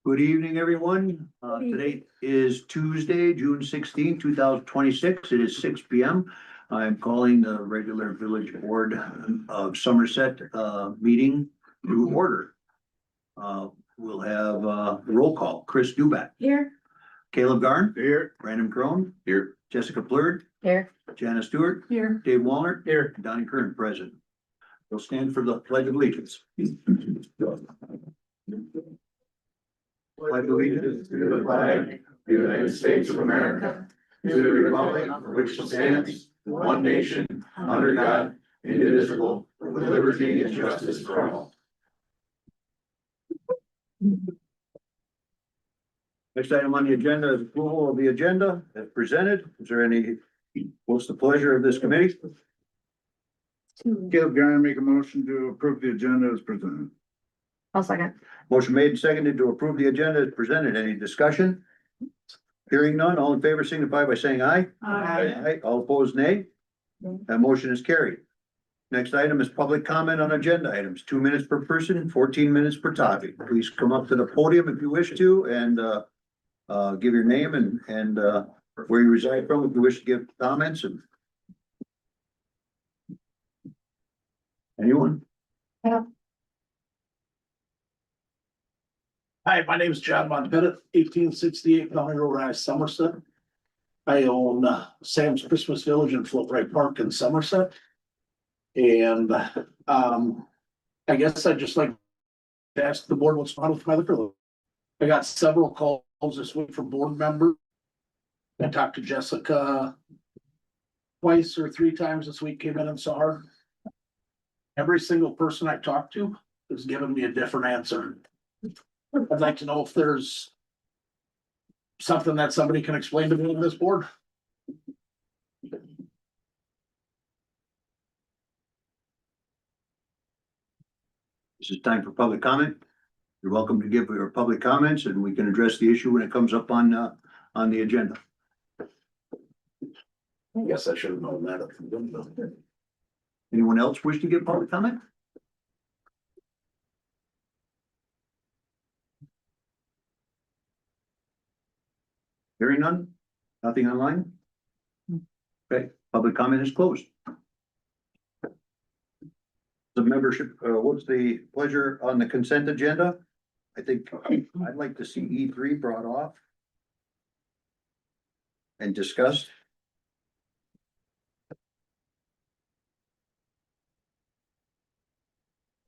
Good evening, everyone. Today is Tuesday, June 16, 2026. It is 6 p.m. I'm calling the regular Village Board of Somerset meeting to order. We'll have roll call. Chris Duback. Here. Caleb Garn. Here. Brandon Crone. Here. Jessica Plurd. Here. Janice Stewart. Here. Dave Wallner. Here. Donnie Kern, present. We'll stand for the Pledge of Allegiance. Pledge allegiance to the flag of the United States of America, to the republic for which it stands, one nation, under God, indivisible, with liberty and justice for all. Next item on the agenda is approval of the agenda as presented. Is there any, what's the pleasure of this committee? Caleb Garn, make a motion to approve the agenda as presented. I'll second. Motion made and seconded to approve the agenda as presented. Any discussion? Hearing none, all in favor signify by saying aye. Aye. All opposed, nay. That motion is carried. Next item is public comment on agenda items, 2 minutes per person, 14 minutes per topic. Please come up to the podium if you wish to and give your name and where you reside from if you wish to give comments and. Anyone? Hi, my name is John Montpettit, 1868 County Road, I, Somerset. I own Sam's Christmas Village in Floatright Park in Somerset. And I guess I'd just like to ask the board what's going on with my liquor license. I got several calls this week from board members. I talked to Jessica twice or three times this week, came in and saw her. Every single person I talked to has given me a different answer. I'd like to know if there's something that somebody can explain to me on this board. This is time for public comment. You're welcome to give your public comments and we can address the issue when it comes up on the agenda. I guess I should have known that. If I'm doing that. Anyone else wish to give public comment? Hearing none? Nothing online? Okay, public comment is closed. The membership, what's the pleasure on the consent agenda? I think I'd like to see E3 brought off and discussed.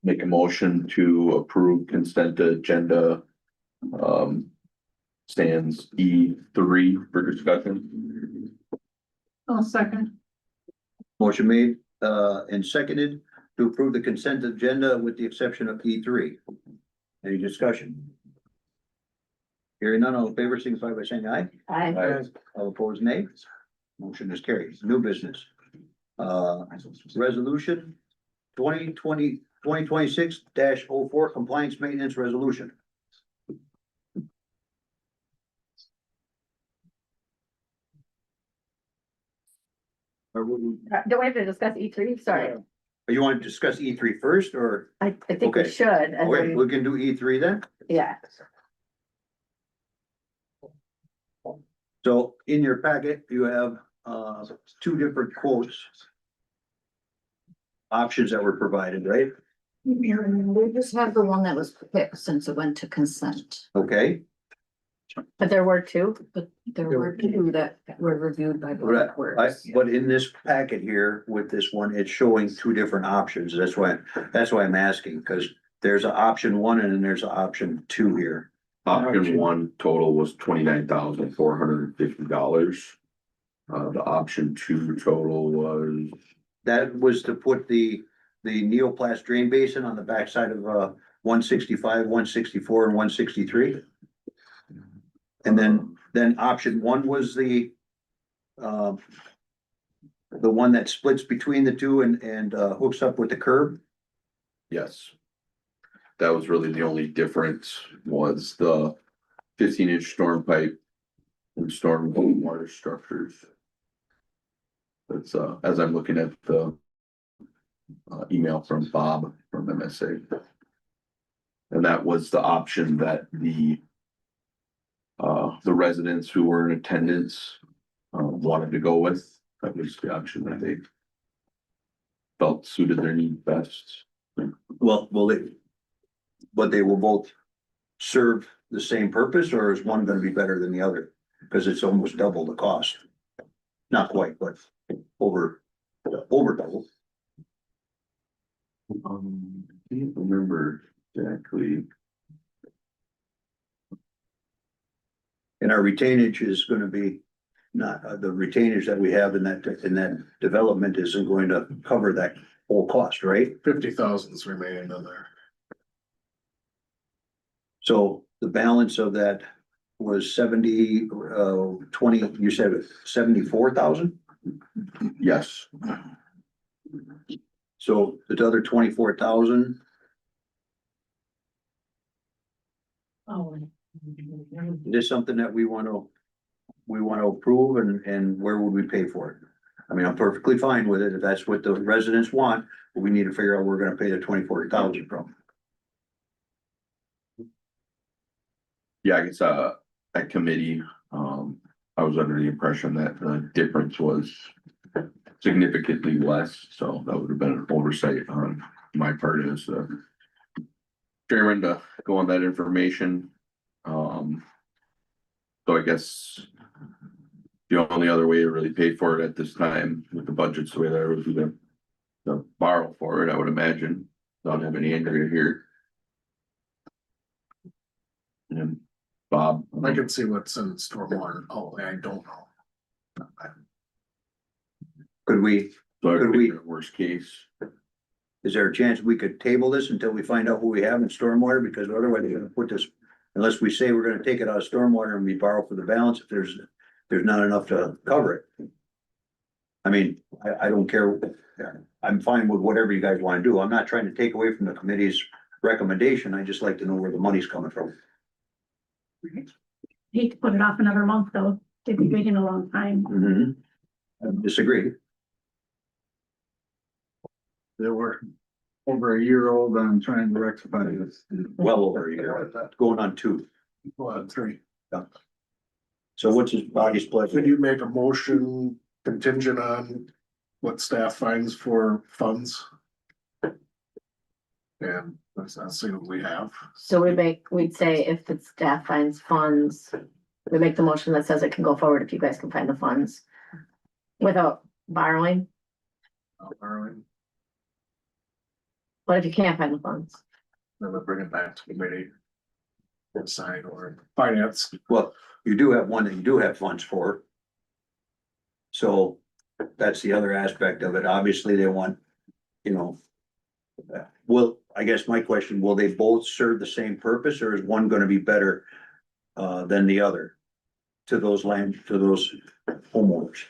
Make a motion to approve consent agenda. Stands E3 for discussion. I'll second. Motion made and seconded to approve the consent agenda with the exception of E3. Any discussion? Hearing none, all in favor, signify by saying aye. Aye. All opposed, nay. Motion is carried. New business. Resolution 2026-04 compliance maintenance resolution. Don't we have to discuss E3? Sorry. You want to discuss E3 first or? I think we Okay. should. And Okay, then, we can do E3 then. yeah. So in your packet, you have two different quotes. Options that were provided, right? We just have the one that was picked since it went to consent, Okay, But there were two. but there were two that were reviewed by both boards. but in this packet here with this one, it's showing two different options. That's why I'm asking, because there's an option one and then there's an option two here. Option one total was $29,450. The option two total was, That was to put the neoplast drain basin on the backside of 165, 164, and 163. And then option one was the one that splits between the two and hooks up with the curb. yes. That was really the only difference was the 15-inch storm pipe and storm water structures. That's as I'm looking at the email from Bob, from MSA. And that was the option that the residents who were in attendance, wanted to go with. That was the option that they felt suited their need best. Well, but they will both serve the same purpose, or is one gonna be better than the other? Cause it's almost double the cost. Not quite, but over double. I can't remember exactly. And our retainage is gonna be not, the retainage that we have in that development isn't going to cover that whole cost, right? 50,000's remaining in there. So the balance of that was 20, you said 74,000? Yes, So the other 24,000, is this something that we wanna approve, and where would we pay for it? I mean, I'm perfectly fine with it if that's what the residents want, but we need to figure out where we're gonna pay the 24,000 from. yeah, I guess, at committee, I was under the impression that the difference was significantly less, so that would have been an oversight on my part as the chairman to go on that information. So I guess the only other way to really pay for it at this time with the budgets the way that would be to borrow for it, I would imagine. Don't have any Andrea here. And Bob. I can see what's in stormwater. Oh, I don't know. Could we, So could we- worst case, is there a chance we could table this until we find out who we have in stormwater? Because otherwise they're gonna put this, unless we say we're gonna take it out of stormwater and we borrow for the balance, if there's not enough to cover it. I mean, I don't care. I'm fine with whatever you guys wanna do. I'm not trying to take away from the committee's recommendation. I just like to know where the money's coming from. Hate to put it off another month though, they've been waiting a long time. I disagree. They were over a year old on trying to rectify this. Well over a year, going on 2. Well, 3. So what's his body's pleasure? Could you make a motion contingent on what staff finds for funds? And that's see what we have. So we'd say if the staff finds funds, we make the motion that says it can go forward if you guys can find the funds. Without borrowing, Borrowing, what if you can't find the funds? then we bring it back to committee. Sign or finance. Well, you do have one that you do have funds for. So that's the other aspect of it. Obviously, they want, I guess my question, will they both serve the same purpose, or is one gonna be better than the other? To those homeowners?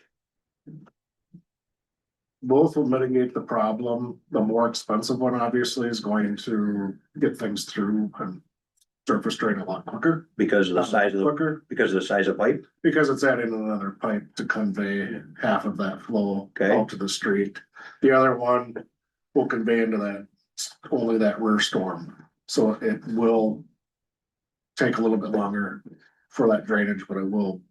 Both will mitigate the problem. The more expensive one obviously is going to get things through and surface drain a lot quicker. Because of the size of Quicker, pipe? because it's adding another pipe to convey half of that flow Okay. out to the street. The other one will convey into that, only that rear storm. So it will take a little bit longer for that drainage, but it will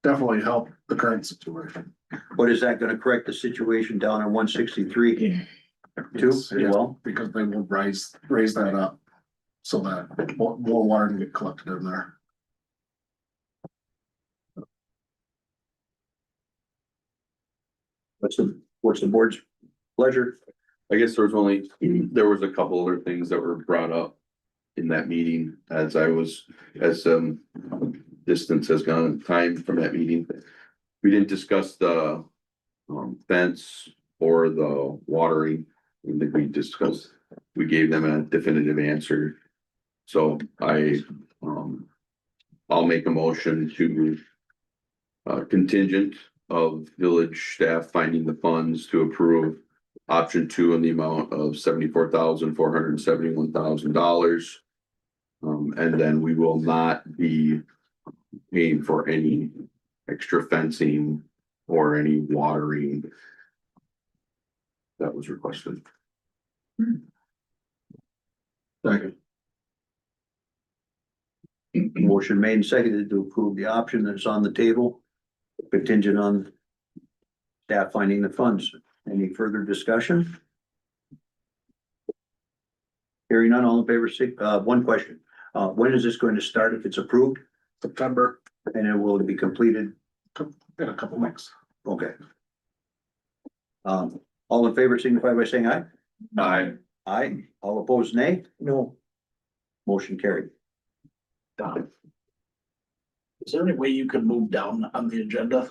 definitely help the current situation. But is that gonna correct the situation down on 163 too, as Yeah, well? because they will raise that up so that more water can get collected in there. What's the board's pleasure? I guess there was a couple other things that were brought up in that meeting as distance has gone, time from that meeting. We didn't discuss the fence or the watering. I think we gave them a definitive answer. So I'll make a motion to contingent of village staff finding the funds to approve option 2 in the amount of $74,471,000. And then we will not be paying for any extra fencing or any watering that was requested. Second. Motion made and seconded to approve the option that's on the table, contingent on staff finding the funds. Any further discussion? Hearing none, all in favor, one question. When is this going to start if it's approved? September, And it will be completed? in a couple weeks. Okay. All in favor signify by saying aye. Aye. Aye. All opposed, nay? No. Motion carried. Don. Is there any way you could move down on the agenda?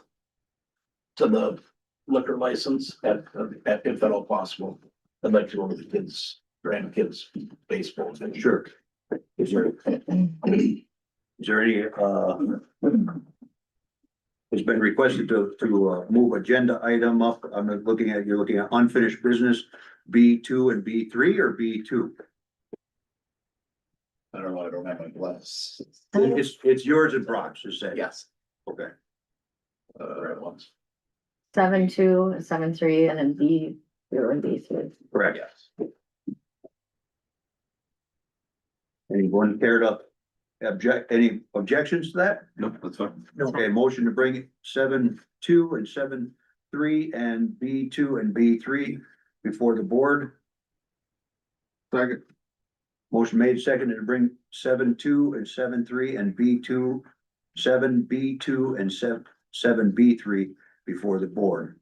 To the liquor license if at all possible? I'd like to go to the kids, grandkids, baseball. Sure. Is there any, it's been requested to move agenda item up. You're looking at unfinished business, B2 and B3 or B2? I don't know, I don't have my glass. It's yours and Brock's, you said. Yes. Okay. Right ones. 7-2, 7-3, and then B2 and B3. Correct. Yes. Anyone care to any objections to that? Nope, that's fine. Okay, motion to bring 7-2 and 7-3 and B2 and B3 before the board. Second. Motion made, seconded to bring 7-2 and 7-3 and B2, 7B2 and 7B3 before the board.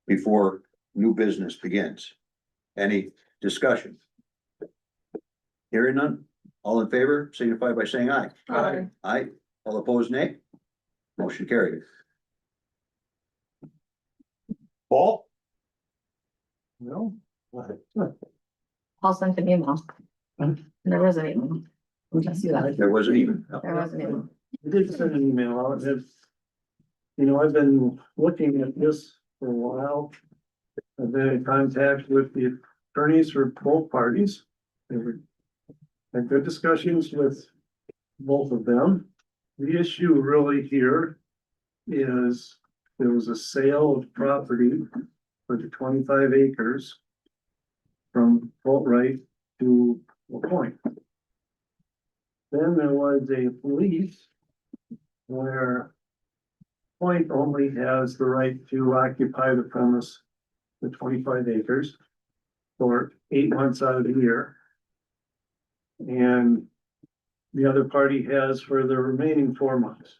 Before new business begins. Any discussion? Hearing none, all in favor, signify by saying aye. Aye. Aye, all opposed, nay? Motion carried. Paul? No. Paul sent an email. There was an email. I see that. There wasn't even. There was an email. I did send an email out, and you know, I've been looking at this for a while. I've been in contact with the attorneys for both parties. They were had good discussions with both of them. The issue really here is there was a sale of property for the 25 acres from Fultright to LaPointe. Then there was a lease where Point only has the right to occupy the premise, the 25 acres, for 8 months out of the year. And the other party has for the remaining 4 months,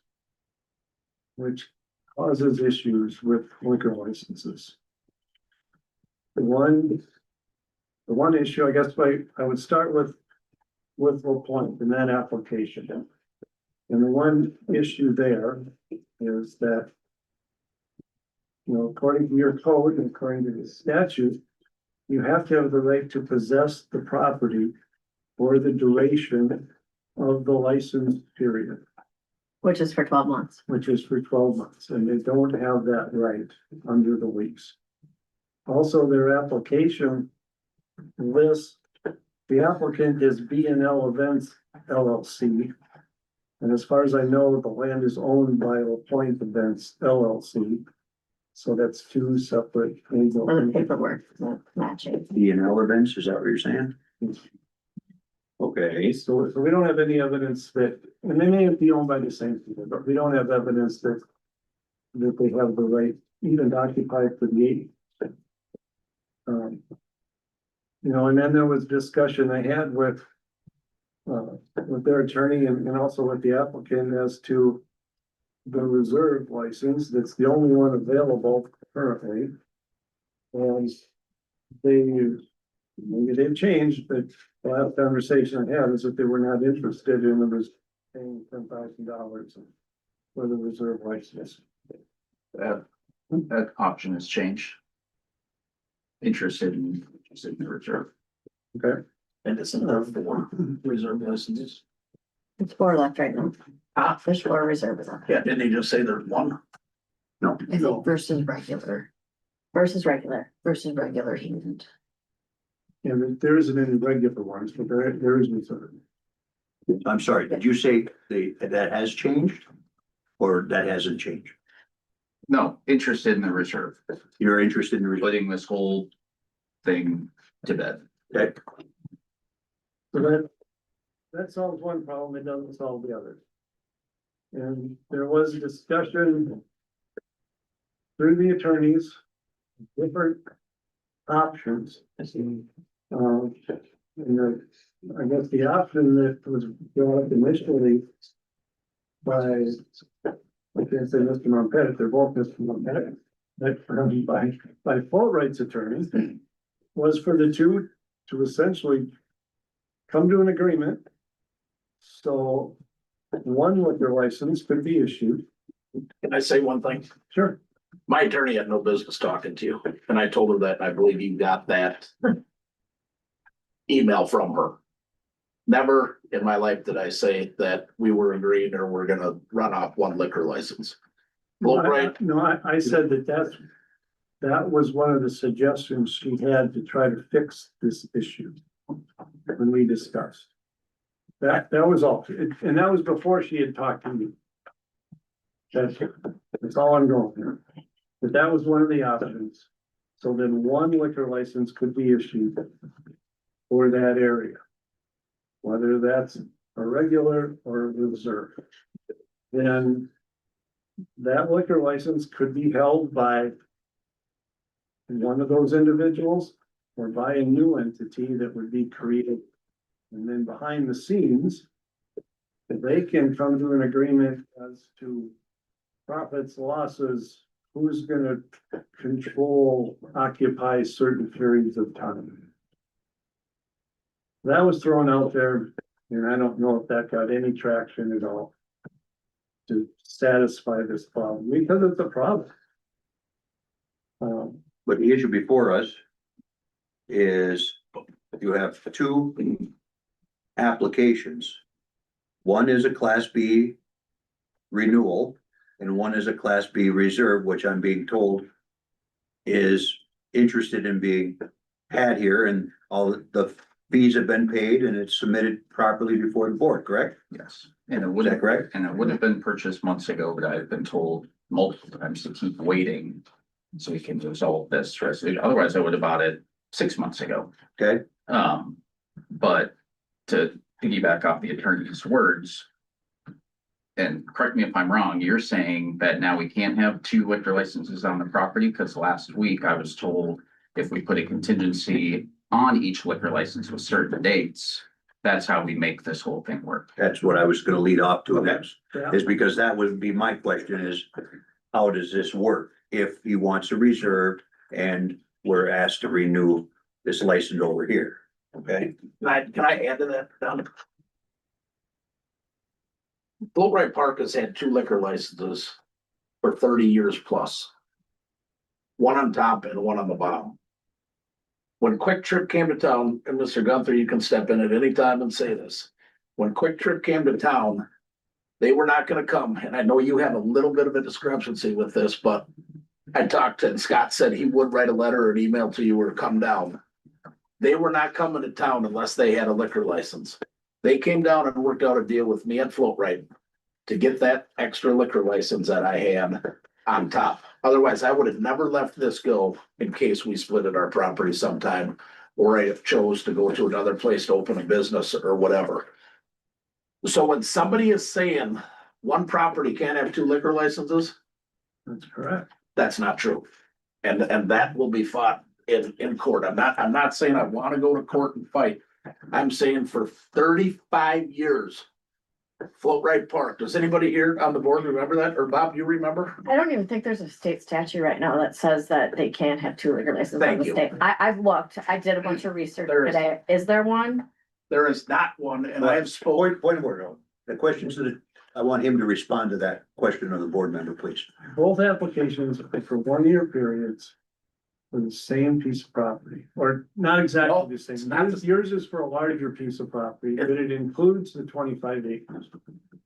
which causes issues with liquor licenses. The one issue, I guess, I would start with LaPointe in that application. And the one issue there is that, you know, according to your code and according to the statute, you have to have the right to possess the property for the duration of the license period, Which is for 12 months. which is for 12 months, and they don't have that right under the lease. Also, their application lists, the applicant is B&L Events LLC. And as far as I know, the land is owned by LaPointe Events LLC. So that's two separate things. For the paperwork, not matching. B&L events, is that what you're saying? Okay, So we don't have any evidence that, and they may be owned by the same people, but we don't have evidence that they have the right even to occupy for the 80. You know, and then there was discussion I had with their attorney and also with the applicant as to the reserve license. That's the only one available currently. And maybe they've changed, but the last conversation I had is that they were not interested in paying $10,000 for the reserve license. That option has changed. Interested in the reserve. Okay. And it's in there for reserve licenses. It's 4 left right now. There's 4 reserves left. Yeah, didn't they just say there's one? no, I think versus regular heated. And there isn't any regular ones, but there is reserve. I'm sorry, did you say that has changed? Or that hasn't changed? No, interested in the reserve, You're interested in, putting this whole thing to bed. that, So that solves one problem, it doesn't solve the other. And there was a discussion through the attorneys, different options. I guess the option that was brought up initially by, I can't say Mr. Montpet, they're both Mr. Montpet, by Float Rights attorneys, was for the two to essentially come to an agreement. So one liquor license could be issued. Can I say one thing? Sure. My attorney had no business talking to you, and I told her that, and I believe you got that email from her. Never in my life did I say that we were agreeing or we're gonna run off one liquor license. Well, right, No, I said that was one of the suggestions she had to try to fix this issue. When we discussed. That was all, and that was before she had talked to me. That's all I'm going here. But that was one of the options. So then one liquor license could be issued for that area. Whether that's a regular or a reserve. Then that liquor license could be held by one of those individuals or by a new entity that would be created. And then behind the scenes, they can come to an agreement as to profits, losses, who's gonna control, occupy certain periods of time. That was thrown out there, and I don't know if that got any traction at all to satisfy this problem, because it's a problem. But the issue before us is you have two applications. One is a Class B renewal and one is a Class B reserve, which I'm being told is interested in being had here, and all the fees have been paid and it's submitted properly before the board, correct? Yes, and it Is would that have, correct? and it would have been purchased months ago, but I've been told multiple times to keep waiting. So we can resolve this resolution, otherwise I would have bought it 6 months ago. Okay, But to piggyback off the attorney's words. And correct me if I'm wrong, you're saying that now we can't have two liquor licenses on the property, because last week I was told if we put a contingency on each liquor license with certain dates, that's how we make this whole thing work. that's what I was gonna lead off to next, Yeah. is because that would be my question is, how does this work? If he wants a reserve and we're asked to renew this license over here, okay? can I add to that, Don? Boatwright Park has had two liquor licenses for 30 years plus. One on top and one on the bottom. When Quick Trip came to town, and Mr. Gunther, you can step in at any time and say this. When Quick Trip came to town, they were not gonna come, and I know you have a little bit of a discrepancy with this, but I talked to, and Scott said he would write a letter or an email to you or come down. They were not coming to town unless they had a liquor license. They came down and worked out a deal with me at Float Right to get that extra liquor license that I had on top. Otherwise, I would have never left this go in case we split at our property sometime, or I have chose to go to another place to open a business or whatever. So when somebody is saying one property can't have two liquor licenses, That's correct. that's not true. And that will be fought in court. I'm not saying I want to go to court and fight. I'm saying for 35 years, Float Right Park. Does anybody here on the board remember that? Or Bob, you remember? I don't even think there's a state statute right now that says that they can't have two liquor licenses in Thank the you. state. I've looked, I did a bunch of research There is. today. Is there one? There is not one, and I have spoken. Point of order, the questions that, I want him to respond to that question of the board member, please. Both applications are for 1 year periods for the same piece of property, or not exactly No, the same. it's not Yours is for a larger piece of property, but it includes the 25 acres.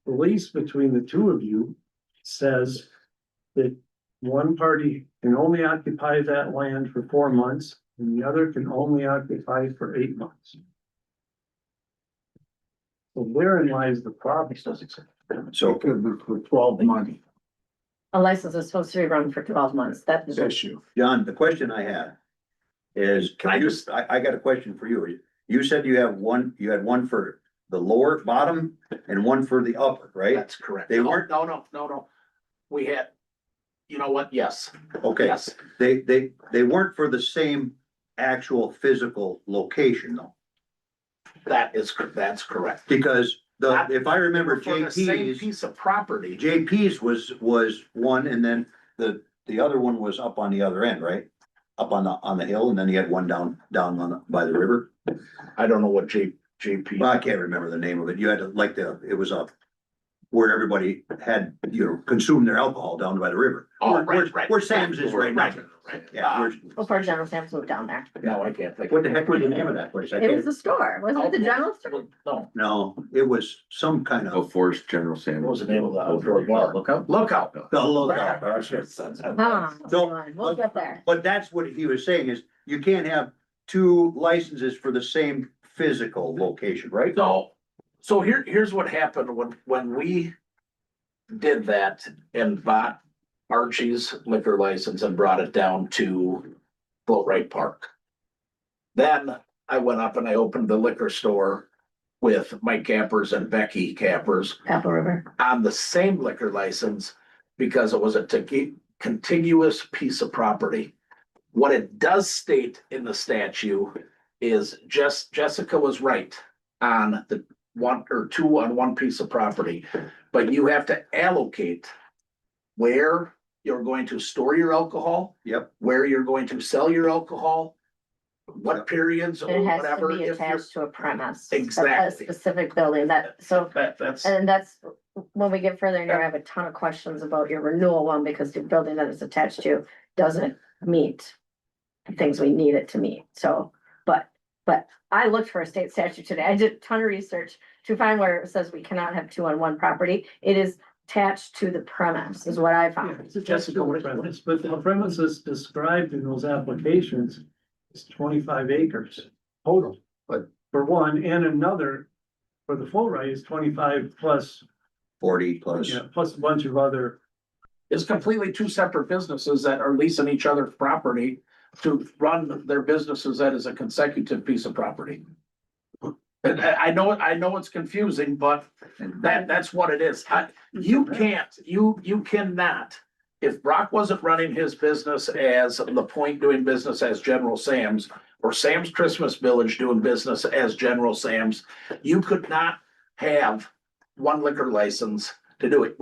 The lease between the two of you says that one party can only occupy that land for 4 months and the other can only occupy for 8 months. So therein lies the problem. So, For 12 months. A license is supposed to be run for 12 months. That's Issue. John, the question I have is, Can I just- I got a question for you. You said you had one for the lower bottom and one for the upper, right? That's correct. They weren't- No. We had, you know what? Yes, Okay, yes. they weren't for the same actual physical location though. That's correct. Because if I remember For the same JP's, piece of property. JP's was one and then the other one was up on the other end, right? Up on the hill and then you had one down by the river. I don't know what JP. Well, I can't remember the name of it. You had to it was up where everybody had, consumed their alcohol down by the river. Oh, Where- right. Where Sam's is right now. Right. Yeah, where's, Before General Sam's moved down there. No, I can't think. what the heck was the name of that place? I It was can't, the store, wasn't it the general store? No, no, it was some kind of, Before General Sam. what was the name of the outdoor bar? Lookout? Lookout. the lookout. We'll get there. But that's what he was saying is you can't have two licenses for the same physical location, right? So here's what happened when we did that and bought Archie's liquor license and brought it down to Floatright Park. Then I went up and I opened the liquor store with Mike Cappers and Becky Cappers Apple River. on the same liquor license because it was a contiguous piece of property. What it does state in the statute is Jessica was right on the one or two on one piece of property, but you have to allocate where you're going to store your alcohol, Yep, where you're going to sell your alcohol, what periods or It has to whatever. be If you're, attached to a premise. Exactly. A specific building so, that's, and that's, when we get further in here, I have a ton of questions about your renewal one, because the building that it's attached to doesn't meet the things we need it to meet, so, but I looked for a state statute today, I did a ton of research to find where it says we cannot have two on one property, it is attached to the premise, is what I Yeah, found. it's attached to the premise, but the premises described in those applications is 25 acres total. But- For one, and another, for the full right is 25 plus, 40 plus. plus a bunch of other. it's completely two separate businesses that are leasing each other's property to run their businesses that is a consecutive piece of property. And I know it's confusing, but that's what it is. You cannot, if Brock wasn't running his business as the Point doing business as General Sam's, or Sam's Christmas Village doing business as General Sam's, you could not have one liquor license to do it.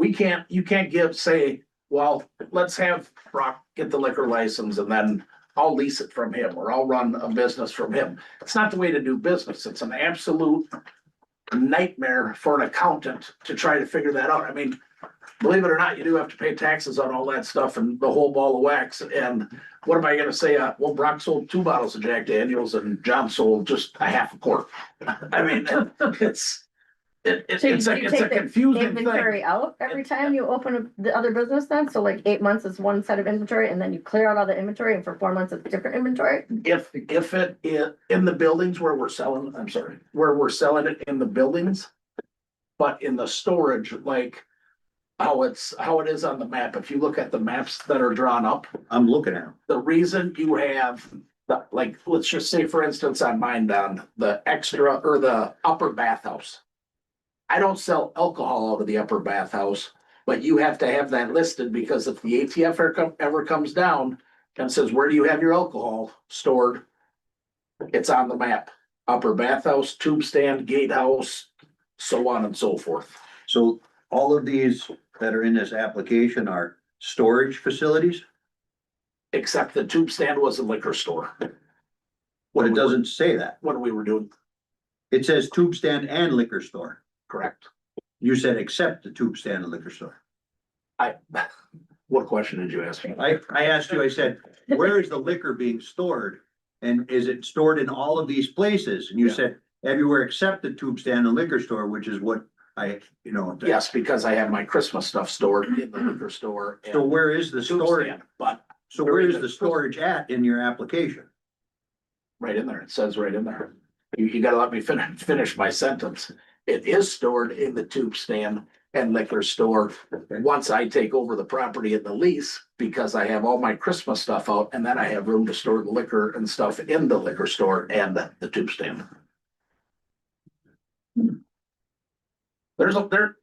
You can't say, well, let's have Brock get the liquor license and then I'll lease it from him, or I'll run a business from him. It's not the way to do business. It's an absolute nightmare for an accountant to try to figure that out. I mean, believe it or not, you do have to pay taxes on all that stuff and the whole ball of wax. And what am I gonna say? Well, Brock sold 2 bottles of Jack Daniels and John sold just a half a quart. I mean, it's So you a take the confusing thing. Inventory out every time you open the other business then, so like 8 months is one set of inventory, and then you clear out all the inventory, and for 4 months it's different inventory? If it in the buildings where we're selling, where we're selling it in the buildings. But in the storage, like how it is on the map, if you look at the maps that are drawn up, I'm looking at them. the reason you have like, let's just say, for instance, on mine down, the extra or the upper bathhouse. I don't sell alcohol out of the upper bathhouse, but you have to have that listed because if the ATF ever comes down and says, where do you have your alcohol stored? It's on the map, upper bathhouse, tube stand, gatehouse, so on and so forth. So all of these that are in this application are storage facilities, Except the tube stand was a liquor store but it doesn't say that. when we were doing, It says tube stand and liquor store. correct. You said except the tube stand and liquor store. What question did you ask me? I asked you, I said, where is the liquor being stored? And is it stored in all of these places? And you Yeah. said everywhere except the tube stand and liquor store, which is what Yes, because I have my Christmas stuff stored in the liquor store. and So where is the tube storage? stand, But So where is the storage at in your application? right in there, it says right in there. You gotta let me finish my sentence. It is stored in the tube stand and liquor store. Once I take over the property in the lease, because I have all my Christmas stuff out and then I have room to store the liquor and stuff in the liquor store and the tube stand. there.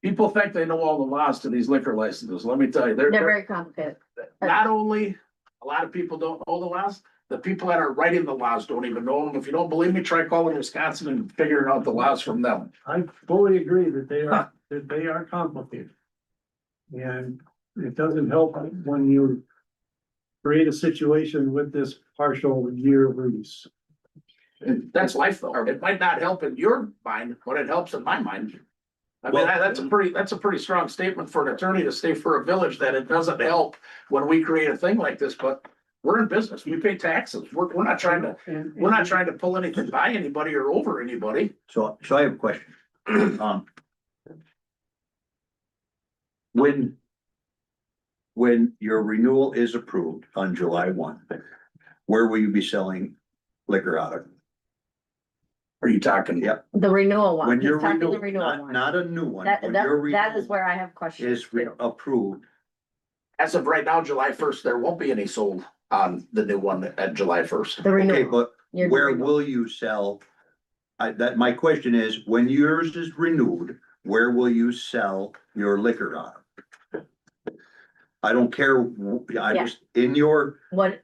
People think they know all the laws to these liquor licenses. Let me tell you, They're very complicated. not only, a lot of people don't know the laws, the people that are writing the laws don't even know them. If you don't believe me, try calling Wisconsin and figuring out the laws from them. I fully agree that they are complicated. And it doesn't help when you create a situation with this partial year lease. And that's life though. It might not help in your mind, but it helps in my mind. I mean, that's a pretty strong statement for an attorney to say for a village that it doesn't help when we create a thing like this, but we're in business. We pay taxes. We're not trying to pull anything by anybody or over anybody. So I have a question. When your renewal is approved on July 1, where will you be selling liquor out of? Are you talking? Yep. The renewal one. When He's your talking the renewal, renewal one. not a new one. That, when your that is renewal where I have questions is too. approved, As of right now, July first, there won't be any sold on the new one at July first. The okay, renewal. but Your where renewal. will you sell? My question is, when yours is renewed, where will you sell your liquor out of? I don't care, I Yeah. just, in your What,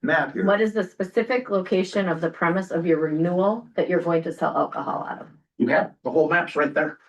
map here. what is the specific location of the premise of your renewal that you're going to sell alcohol out of? You have, the whole map's right there.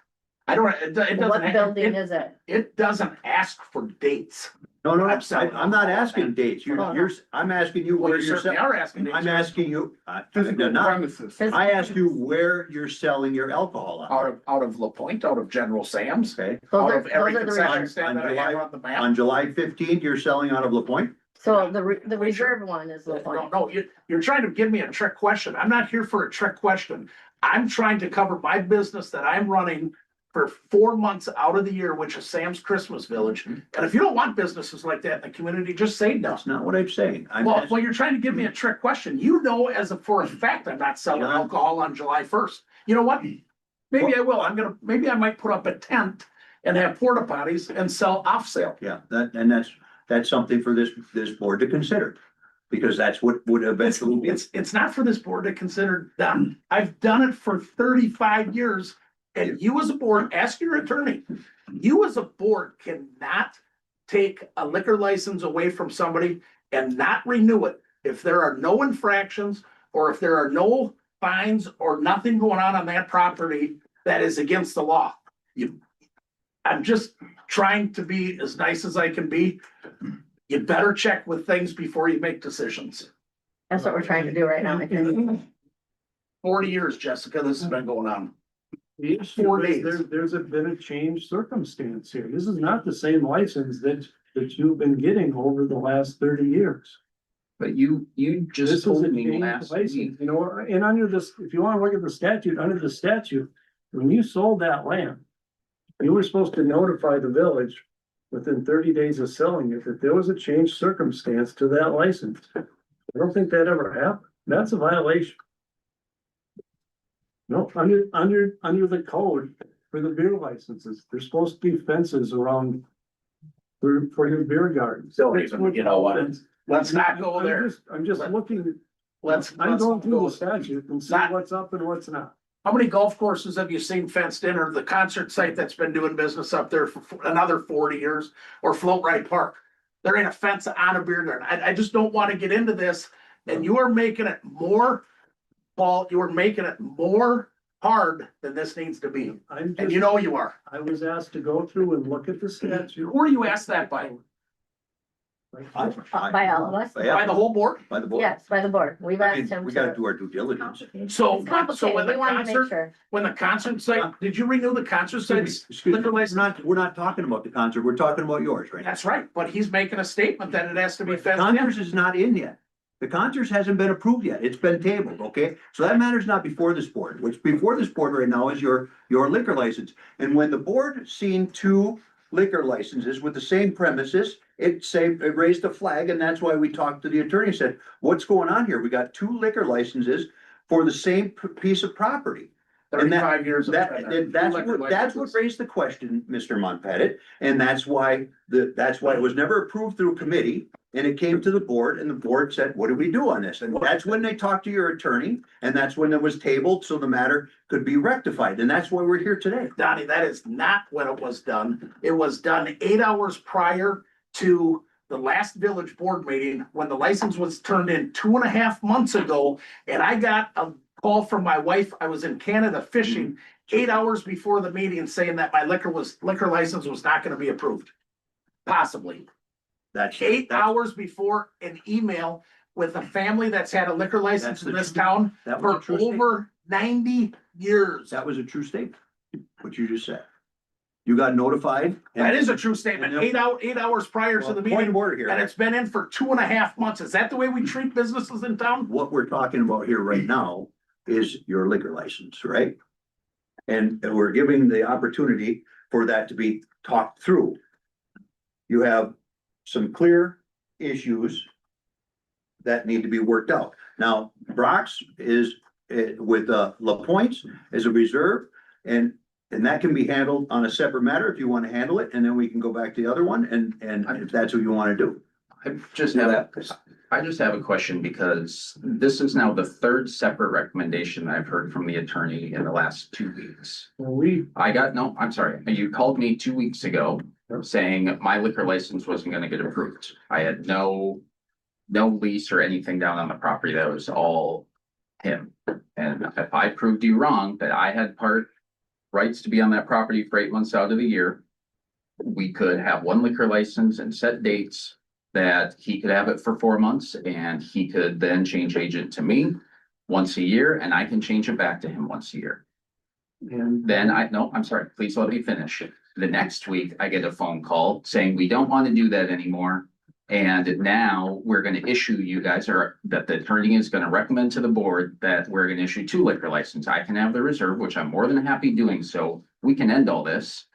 I don't, it What building doesn't, is it? it doesn't ask for dates. No, I'm selling I'm not alcohol, asking man. dates, Oh, no. I'm asking you Well, where you you're certainly selling. are asking. I'm asking you, Physical not, premises. I asked you where you're selling your alcohol Out of La Pointe, out of General Sam's, okay? Those out are, of every those are the concession reserve. stand that I have on the map. On July 15th, you're selling out of La Pointe? So the reserve one is the No, point. no, you're trying to give me a trick question. I'm not here for a trick question. I'm trying to cover my business that I'm running for 4 months out of the year, which is Sam's Christmas Village. And if you don't want businesses like that in the community, just say no. That's not what I'm saying. Well, you're trying to give me a trick question. You know, for a fact, I'm not selling John. alcohol on July first. You know what? Maybe I will. Maybe I might put up a tent and have porta potties and sell off sale. Yeah, that's something for this board to consider. Because that's what would eventually be. It's not for this board to consider done. I've done it for 35 years. And you as a board, ask your attorney, you as a board cannot take a liquor license away from somebody and not renew it if there are no infractions or if there are no fines or nothing going on that property that is against the law. I'm just trying to be as nice as I can be. You better check with things before you make decisions. That's what we're trying to do right now. I think. 40 years, Jessica, this has been going on. The issue 4 is days. there's been a change circumstance here. This is not the same license that you've been getting over the last 30 years. But you This just is told a me changed last week. license, you know, and under this, if you wanna look at the statute, under the statute, when you sold that land, you were supposed to notify the village within 30 days of selling it, that there was a changed circumstance to that license. I don't think that ever happened. That's a violation. No, under the code for the beer licenses, there's supposed to be fences around for your beer gardens. Don't That's even, you know what? it's- Let's not go there. I'm just looking, Let's I'm going through go. the statute and see Not- what's up and what's not. How many golf courses have you seen fenced in, or the concert site that's been doing business up there for another 40 years, or Float Rite Park? There ain't a fence on a beer garden. I just don't want to get into this, and you are making it more, Paul, you are making it more hard than this needs to be, I'm and you just, know you are. I was asked to go through and look at the statute. Who are you asked that by? By all of us? By the whole board? By the board. Yes, by the board. We've I asked mean, him we gotta to. do our due diligence. So, It's so complicated. when We the wanted to make concert, sure. when the concert site, did you renew the concert sites? Excuse me, liquor license? we're not talking about the concert, we're talking about yours, right? That's right, but he's making a statement that it has to be The fenced in. concerts is not in yet. The concerts hasn't been approved yet. It's been tabled, okay? So that matter's not before this board. What's before this board right now is your liquor license. And when the board seen two liquor licenses with the same premises, it raised a flag, and that's why we talked to the attorney, said, what's going on here? We got two liquor licenses for the same piece of property. And that- 35 years. of That's liquor what licenses. raised the question, Mr. Monpettit, and that's why it was never approved through committee. and it came to the board and the board said, what do we do on this? And that's when they talked to your attorney and that's when it was tabled, so the matter could be rectified. And that's why we're here today. Donnie, that is not when it was done. It was done 8 hours prior to the last village board meeting, when the license was turned in 2.5 months ago. And I got a call from my wife. I was in Canada fishing 8 hours before the meeting saying that my liquor license was not gonna be approved. Possibly. That's 8 hours before an email with a family that's had a liquor license in this town That was a for true statement. over 90 years. That was a true statement, what you just said. You got notified. and- That is a true statement. and then- 8 hours prior to Well, the point of meeting, order and here. it's been in for 2.5 months. Is that the way we treat businesses in town? What we're talking about here right now is your liquor license, right? And we're giving the opportunity for that to be talked through. You have some clear issues that need to be worked out. Now, Brock's is with La Pointe's is a reserve, and that can be handled on a separate matter if you want to handle it, and then we can go back to the other one, and if that's what you want to do. I just have a question, because this is now the third separate recommendation I've heard from the attorney in the last 2 weeks. Well, I'm sorry, you called me 2 weeks ago saying my liquor license wasn't gonna get approved. I had no lease or anything down on the property. That was all him. And if I proved you wrong, that I had part rights to be on that property for 8 months out of the year, we could have one liquor license and set dates that he could have it for 4 months, and he could then change agent to me once a year, and I can change it back to him once a year. and Then I'm sorry, please let me finish. The next week, I get a phone call saying, we don't want to do that anymore. And now we're gonna issue you guys, or that the attorney is gonna recommend to the board that we're gonna issue 2 liquor licenses. I can have the reserve, which I'm more than happy doing, so we can end all this.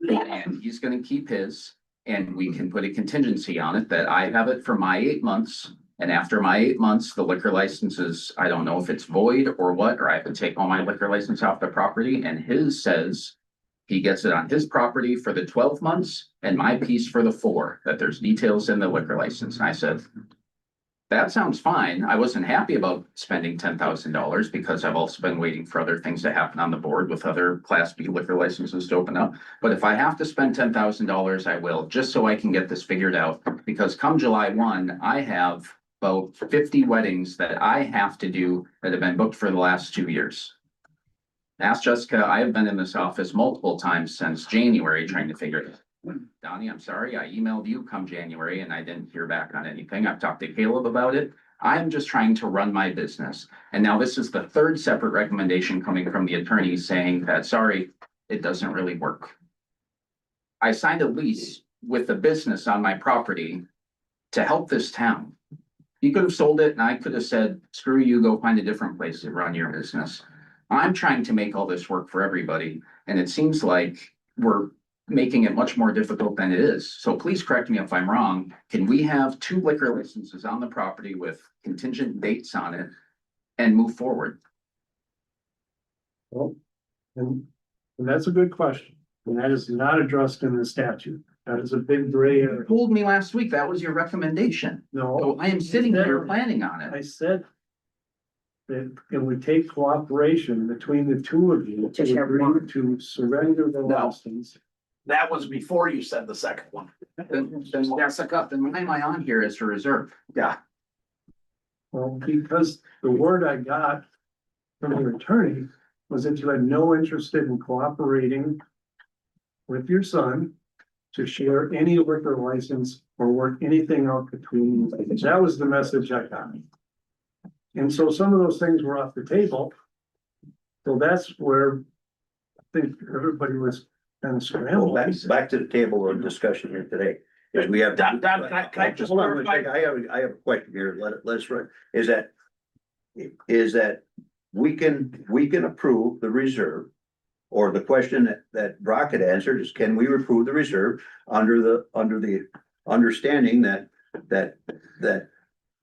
And he's gonna keep his, and we can put a contingency on it that I have it for my 8 months. And after my 8 months, the liquor licenses, I don't know if it's void or what, or I have to take all my liquor license off the property, and his says he gets it on his property for the 12 months and my piece for the 4, that there's details in the liquor license. And I said, that sounds fine. I wasn't happy about spending $10,000 because I've also been waiting for other things to happen on the board with other Class B liquor licenses to open up. But if I have to spend $10,000, I will, just so I can get this figured out. Because come July 1, I have about 50 weddings that I have to do that have been booked for the last 2 years. Ask Jessica, I have been in this office multiple times since January trying to figure it out. Donnie, I'm sorry, I emailed you come January and I didn't hear back on anything. I've talked to Caleb about it. I'm just trying to run my business. And now this is the third separate recommendation coming from the attorney saying that, sorry, it doesn't really work. I signed a lease with the business on my property to help this town. You could have sold it and I could have said, screw you, go find a different place to run your business. I'm trying to make all this work for everybody, and it seems like we're making it much more difficult than it is. So please correct me if I'm wrong. Can we have 2 liquor licenses on the property with contingent dates on it and move forward? well, and that's a good question. And that is not addressed in the statute. That is a big gray You area. told me last week that was your recommendation. No, So I am sitting here planning on I it. said that it would take cooperation between the 2 of you To to share agree one. to surrender the No. license. That was before you said the second one. Then Jessica, then why am I on here as a reserve? Yeah. Well, because the word I got from your attorney was that you had no interest in cooperating with your son to share any liquor license or work anything out between you. That was the message I got. And so some of those things were off the table. So that's where I think everybody was kind of Well, scrambled. back to the table of discussion here today, is we have. Don, can I just Hold on one clarify? second. I have a question here. Let's run, is that we can approve the reserve. Or the question that Brock had answered is, can we approve the reserve under the understanding that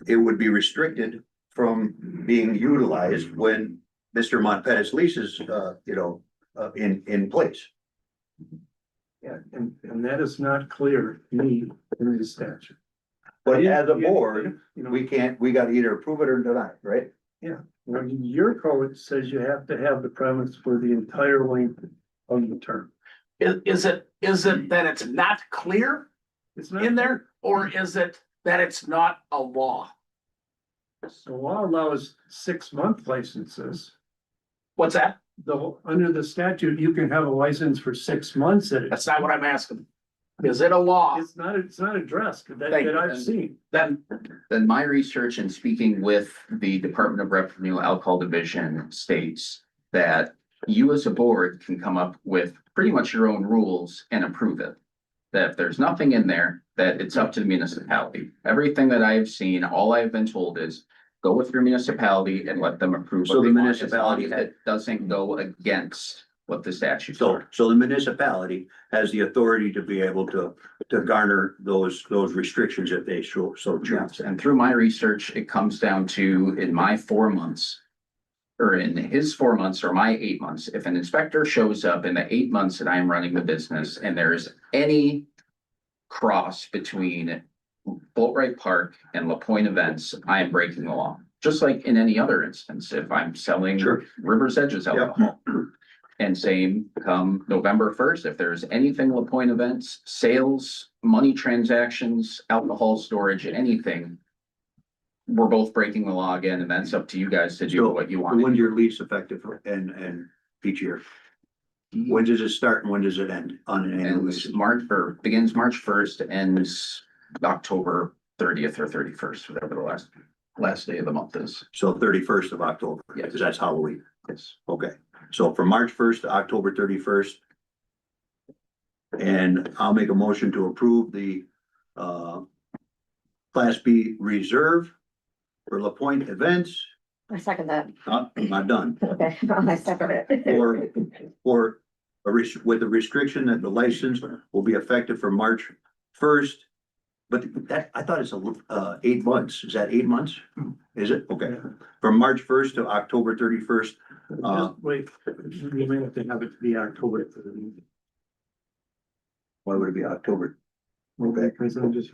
it would be restricted from being utilized when Mr. Montpetit's lease is, in place. Yeah, and that is not clear to me in the statute. But as a Yeah, board, you know, we can't, we gotta either approve it or deny, it, right? well, your code says you have to have the premise for the entire length of the term. Is it that it's not clear It's not. in there, or is it that it's not a law? The law allows 6-month licenses. What's that? Under the statute, you can have a license for 6 months at it. That's not what I'm asking. Is it a law? It's not addressed that Thank you. I've seen. Then, My research and speaking with the Department of Revenue Alcohol Division states that you as a board can come up with pretty much your own rules and approve it. That if there's nothing in there, that it's up to the municipality. Everything that I've seen, all I've been told is go with your municipality and let them approve. So what the they want, as municipality long as it doesn't go against what the statutes So, are. so the municipality has the authority to be able to garner those restrictions if they so choose. Yes, and through my research, it comes down to in my 4 months. Or in his 4 months or my 8 months, if an inspector shows up in the 8 months that I am running the business and there's any. Cross between Boatwright Park and La Pointe events, I am breaking the law. Just like in any other instance, if I'm selling Sure. River's Edges alcohol. And same come November 1st, if there's anything La Pointe events, sales, money transactions, alcohol storage, anything. We're both breaking the law again, and that's up to you guys to do So, what you want. When's your lease effective and each year? When does it start and when does it end on an annual And basis? begins March 1st, ends October 30th or 31st, whatever the last day of the month is. So 31st of October, Yes. because that's Halloween. Yes. Okay, so from March 1st to October 31st. And I'll make a motion to approve the Class B reserve for La Pointe events. I second that. I'm not done. Okay, I second it. Or with the restriction that the license will be effective for March 1st. But that, I thought it's 8 months. Is that 8 months? Is it? Okay. From March 1st to October 31st. Just wait, you may have to have it be October. Why would it be October? Okay, because I'm just.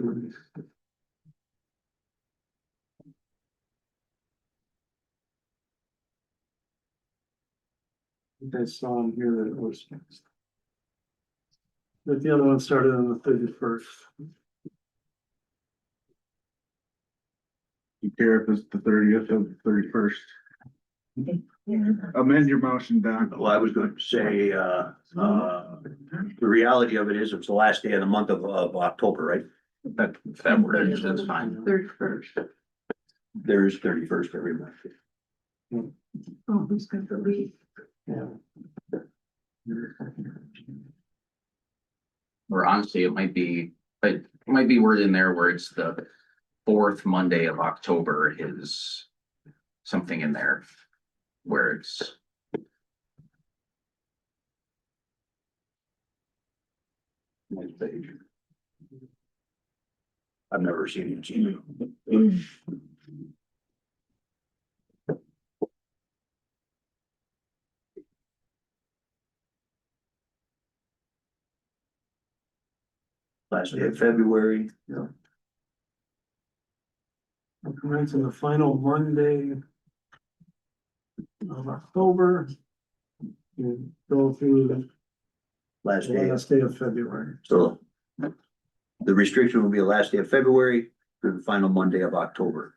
I saw in here that it was. That the other one started on the 31st. You care if it's the 30th or the 31st? Amend your motion, Don. Well, I was going to say, the reality of it is it's the last day of the month of October, right? That word is fine. 31st. There's 31st every month. Oh, who's got the lead? Yeah. Or honestly, it might be word in there where it's the 4th Monday of October is something in there. Where it's, Next page. I've never seen it. Last day of February. Commence on the final Monday of October. And go through the Last day. last day of February. So the restriction will be the last day of February through the final Monday of October.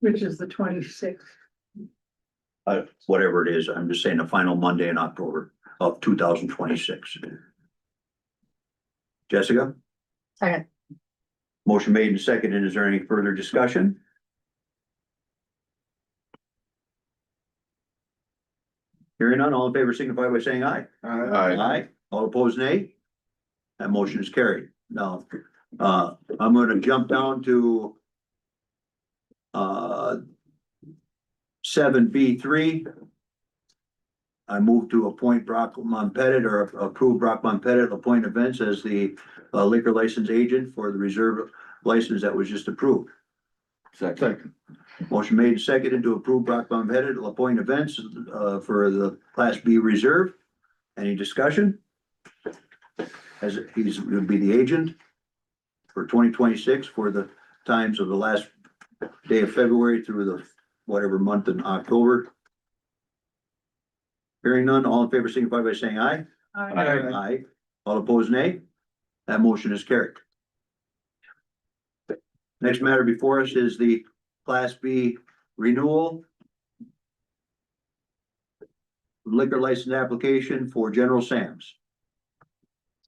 Which is the 26th. Whatever it is, I'm just saying the final Monday in October of 2026. Jessica? Second. Motion made and seconded. Is there any further discussion? Hearing none, all in favor signify by saying aye. Aye. All opposed, nay. That motion is carried. Now, I'm gonna jump down to 7B3. I move to appoint Brock Monpettit or approve Brock Monpettit appoint events as the liquor license agent for the reserve license that was just approved. Second. Motion made and seconded to approve Brock Monpettit appoint events for the Class B reserve. Any discussion? as he's gonna be the agent for 2026 for the times of the last day of February through the whatever month in October. Hearing none, all in favor signify by saying aye. Aye. All opposed, nay. That motion is carried. Next matter before us is the Class B renewal liquor license application for General Sam's.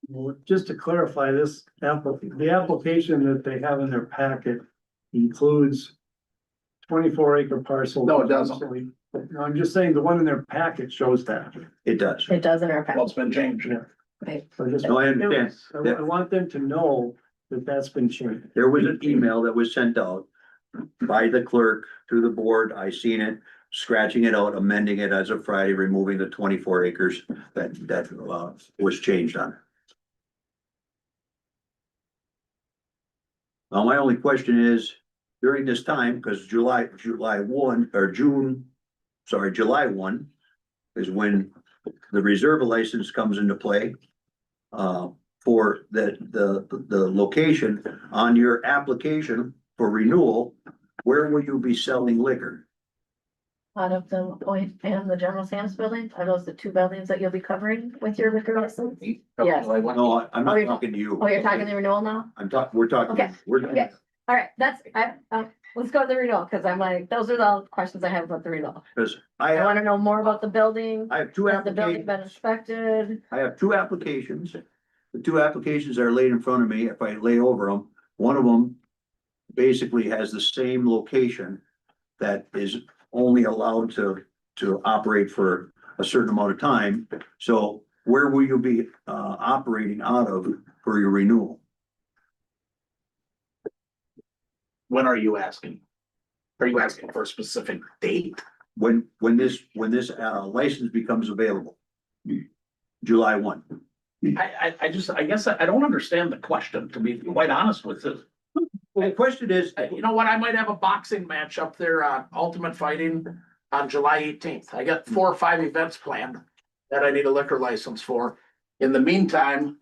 Well, just to clarify this, the application that they have in their packet includes 24-acre parcel. No, it doesn't. No, I'm just saying the one in their packet shows that. It does. It does in our Well, package. it's been changed. Right. So I just- No, I understand. I want them to know that that's been changed. There was an email that was sent out by the clerk to the board. I seen it, scratching it out, amending it as of Friday, removing the 24 acres that was changed on it. Now, my only question is, during this time, because July 1 or July 1 is when the reserve license comes into play. For the location on your application for renewal, where will you be selling liquor? Out of the Point and the General Sam's building, are those the two buildings that you'll be covering with your liquor license? Yes. No, I'm Oh, not you're- talking to you. Oh, you're talking the renewal now? We're talking, Okay, okay. All right, let's go to the renewal, because I'm like, those are the questions I have about the renewal. because I wanna know more about the building. I have two Has the building been applications. inspected? I have two applications. The two applications are laid in front of me. If I lay over them, one of them basically has the same location that is only allowed to operate for a certain amount of time. So where will you be operating out of for your renewal? When are you asking? Are you asking for a specific date? When this license becomes available? July 1. I guess I don't understand the question, to be quite honest with you. Well, the question is, You know what, I might have a boxing match up there on Ultimate Fighting on July 18th. I got 4 or 5 events planned that I need a liquor license for. In the meantime,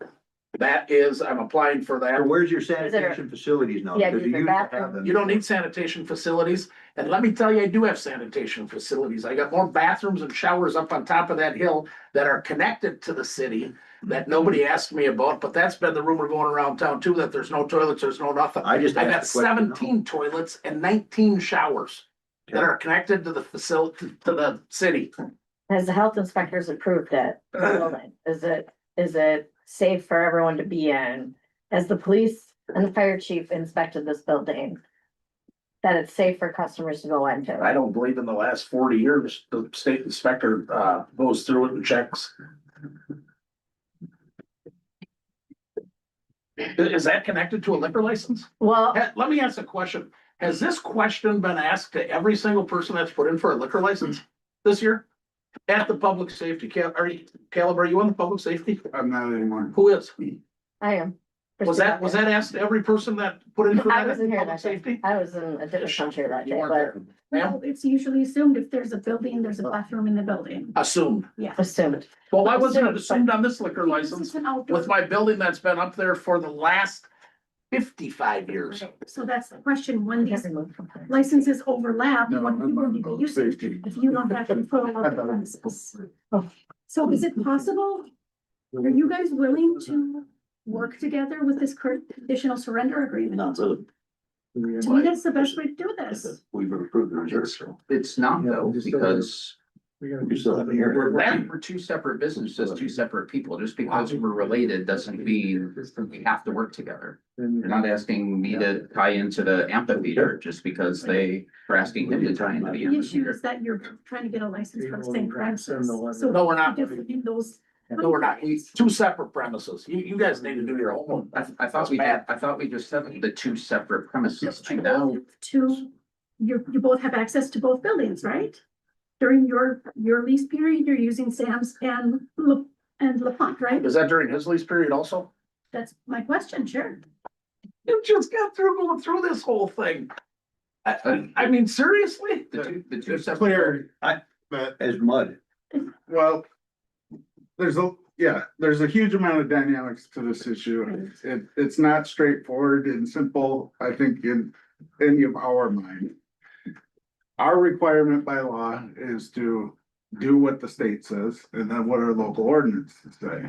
I'm applying for that. where's your sanitation facilities now? Yeah, Because use you your used to have bathroom. them. You don't need sanitation facilities, and let me tell you, I do have sanitation facilities. I got more bathrooms and showers up on top of that hill that are connected to the city that nobody asked me about, but that's been the rumor going around town too, that there's no toilets, there's no nothing. I just I got asked the question. 17 toilets and 19 showers that are connected to the facility, to the city. Has the health inspectors approved it? Building? Is it safe for everyone to be in? Has the police and the fire chief inspected this building? That it's safe for customers to go into? I don't believe in the last 40 years, the state inspector goes through it and checks. Is that connected to a liquor license? Well, Let me ask a question. Has this question been asked to every single person that's put in for a liquor license this year? At the public safety, Caleb, are you on the public safety? I'm not anymore. Who is? I am. Was that asked to every person that put in for I that wasn't in here public that day. safety? I was in a different country that You day, weren't but there. Ma'am? Well, it's usually assumed if there's a building, there's a bathroom in the building. Assumed. Yeah. assumed. Well, why wasn't it assumed on this liquor Because license it's an outdoor- with my building that's been up there for the last 55 years? So that's the question, when these Never moved from there. licenses overlap, No, what I'm people on do they public use it safety. if you don't have control of the premises? So is it possible, are you guys willing to work together with this current conditional surrender agreement? Not really. To me, that's the best way to do this. We've approved the reserve. It's not Yeah, though, we just don't- because You still haven't heard it. we're two separate businesses, two separate people. Just because we're related doesn't mean we have to work together. You're not asking me to tie into the amphitheater just because they are asking him to tie into the The issue amphitheater. is that you're trying to get a license for the same premises. So No, we're not. different those. No, we're not. Two separate premises. You guys need to do your homework. I thought we just said the two separate premises. You I know. both have two, you both have access to both buildings, right? During your lease period, you're using Sam's and LaPont, right? Is that during his lease period also? That's my question, sure. You just got through going through this whole thing. I mean, seriously? The two It's separate. clear, but, As mud. well, there's yeah, there's a huge amount of dynamics to this issue. It's not straightforward and simple, I think, in any of our mind. Our requirement by law is to do what the state says and then what our local ordinances say.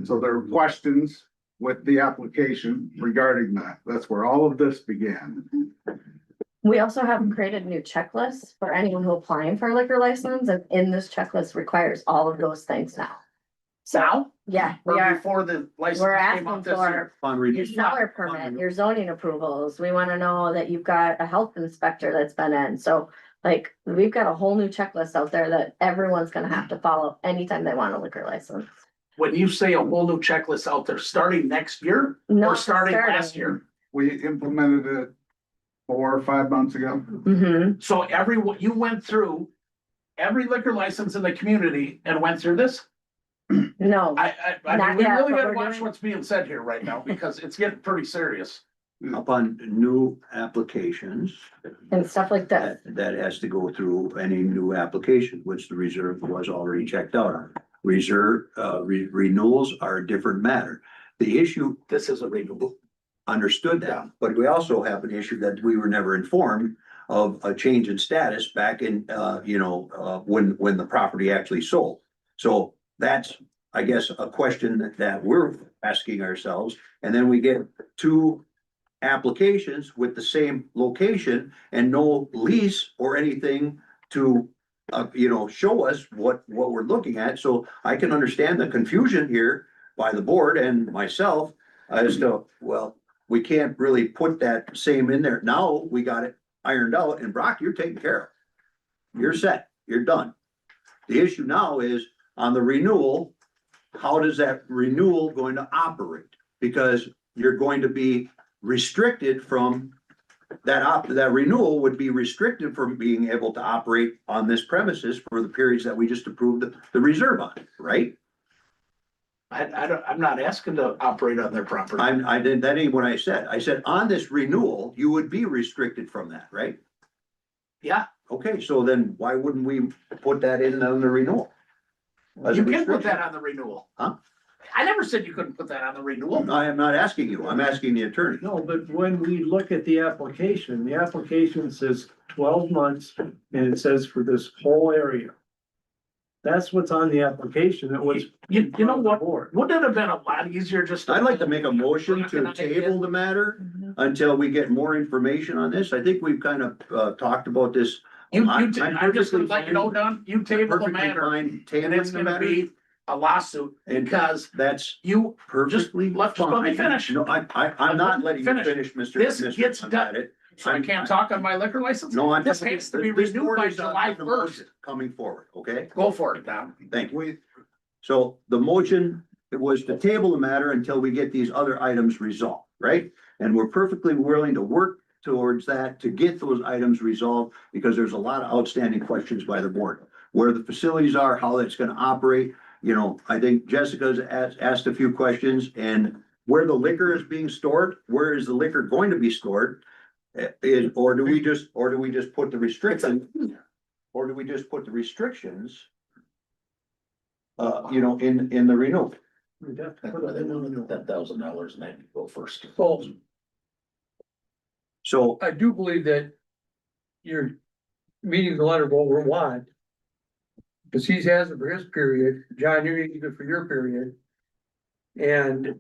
So there are questions with the application regarding that. That's where all of this began. We also have created new checklists for anyone who applying for a liquor license, and in this checklist requires all of those things now. Now, Yeah, we or are, before the license we're came asking out this year. for Upon your reading, seller permit, your zoning approvals. We wanna know that you've got a health inspector that's been in, so. Like, we've got a whole new checklist out there that everyone's gonna have to follow anytime they want a liquor license. When you say a whole new checklist out there, starting next year No, or starting last year? We implemented it 4 or 5 months ago. Mm-hmm, So you went through every liquor license in the community and went through this? no, I Not mean, we yet, really but gotta we're watch doing- what's being said here right now, because it's getting pretty serious. upon new applications, and stuff like that. that has to go through any new application, which the reserve was already checked out on. Reserve, renewals are a different matter. The issue, This is a renewable. understood that, but we also have an issue that we were never informed of a change in status back in, when the property actually sold. So that's, I guess, a question that we're asking ourselves, and then we get two applications with the same location and no lease or anything to, show us what we're looking at. So I can understand the confusion here by the board and myself as to, well, we can't really put that same in there. Now we got it ironed out, and Brock, you're taken care of. You're set, you're done. The issue now is on the renewal, how does that renewal going to operate? Because you're going to be restricted from that renewal would be restricted from being able to operate on this premises for the periods that we just approved the reserve on, right? I'm not asking to operate on their property. That ain't what I said. I said on this renewal, you would be restricted from that, right? Yeah, Okay, so then why wouldn't we put that in on the renewal? As a you can put restriction? that on the renewal. Huh? I never said you couldn't put that on the renewal. I am not asking you, I'm asking the attorney. No, but when we look at the application says 12 months and it says for this whole area. That's what's on the application. It was. You know what? Board. Wouldn't it have been a lot easier just? I'd like to make a motion to table the matter until we get more information on this. I think we've kind of, talked about this. I'm just gonna let you know, Don, you table the Perfectly matter, fine and it's tabling the gonna matter, be a lawsuit, and because that's you, perfectly just let me fine. finish. No, I'm not letting you Finish. finish, Mr. This Mr. gets I'm done. at it. so I can't talk on my liquor license? No, I'm. This has to be this renewed board by is not July on the 1st. motion Coming forward, okay? Go for it, Don. Thank you. So the motion was to table the matter until we get these other items resolved, right? And we're perfectly willing to work towards that, to get those items resolved, because there's a lot of outstanding questions by the board. Where the facilities are, how that's gonna operate, I think Jessica's asked a few questions, and where the liquor is being stored, where is the liquor going to be stored? Or do we just put the restriction, or do we just put the restrictions? In the renewal? We'd have to That's put why it they in the wanted renewal. $10,000 and they had to go first. So, I do believe that you're meeting the letter of what we want. Cause he has it for his period, John, you're using it for your period. And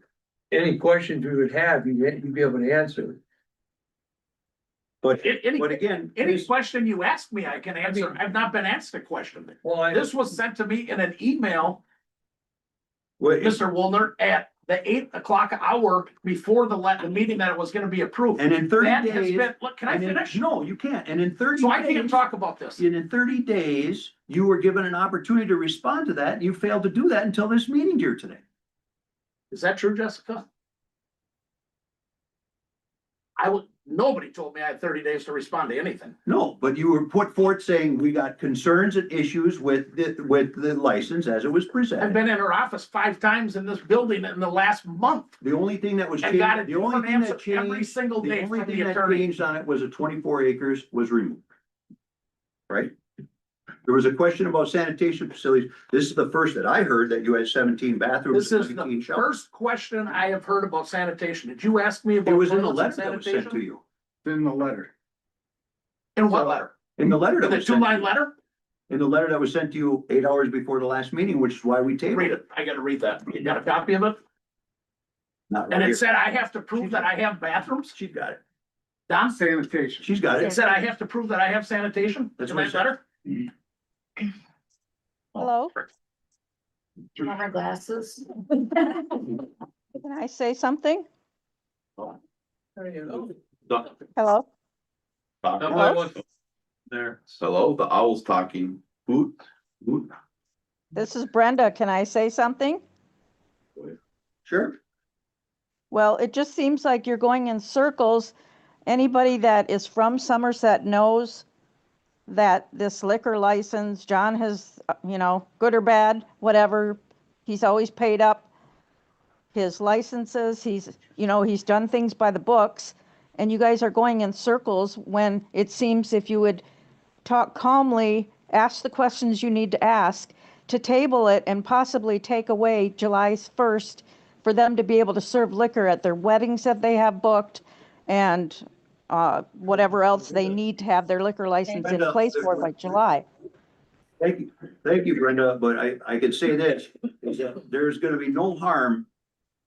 any questions we would have, you'd be able to answer. but Any again, question you ask me, I can answer. I've not been asked a question. Well, This was sent to me in an email, well, Mr. Woolner, at the 8 o'clock hour before the meeting that it was gonna be approved. and in 30 That has days. been, look, can I and in- finish? No, you can't, and in 30 So I can't days, talk about this. and in 30 days, you were given an opportunity to respond to that, and you failed to do that until this meeting here today. Is that true, Jessica? Nobody told me I had 30 days to respond to anything. No, but you were put forth saying we got concerns and issues with the license as it was I've presented. been in her office 5 times in this building in the last month. The only thing that was And got a changed, the only different thing that answer every changed, single the day only from thing the that attorney. changed on it was a 24 acres was removed. Right? There was a question about sanitation facilities. This is the first that I heard that you had 17 bathrooms. This is and the 19 showers. first question I have heard about sanitation. Did you ask me about? It was in the toilets letter and that was sent to sanitation? you. In the letter. In what letter? In the letter that In the was sent, two-line letter? in the letter that was sent to you 8 hours before the last meeting, which is why we tabled Read it. it. I gotta read that. You got a copy of it? Not And right it here. said I have to prove that I have bathrooms? She's got it. Don? Sanitation. She's got It it. said I have to prove that I have sanitation? That's In what that it said. letter? Hello? My glasses. Can I say something? There you go. Hello? Hello? There. Hello, the owl's talking. Hoot, hoot. This is Brenda. Can I say something? Sure. Well, it just seems like you're going in circles. Anybody that is from Somerset knows that this liquor license, John has, good or bad, whatever, he's always paid up his licenses. He's done things by the books. And you guys are going in circles when it seems if you would talk calmly, ask the questions you need to ask, to table it and possibly take away July 1st for them to be able to serve liquor at their weddings that they have booked and whatever else they need to have their liquor license in place for by July. Thank you, Brenda, but I can say this, is that there's gonna be no harm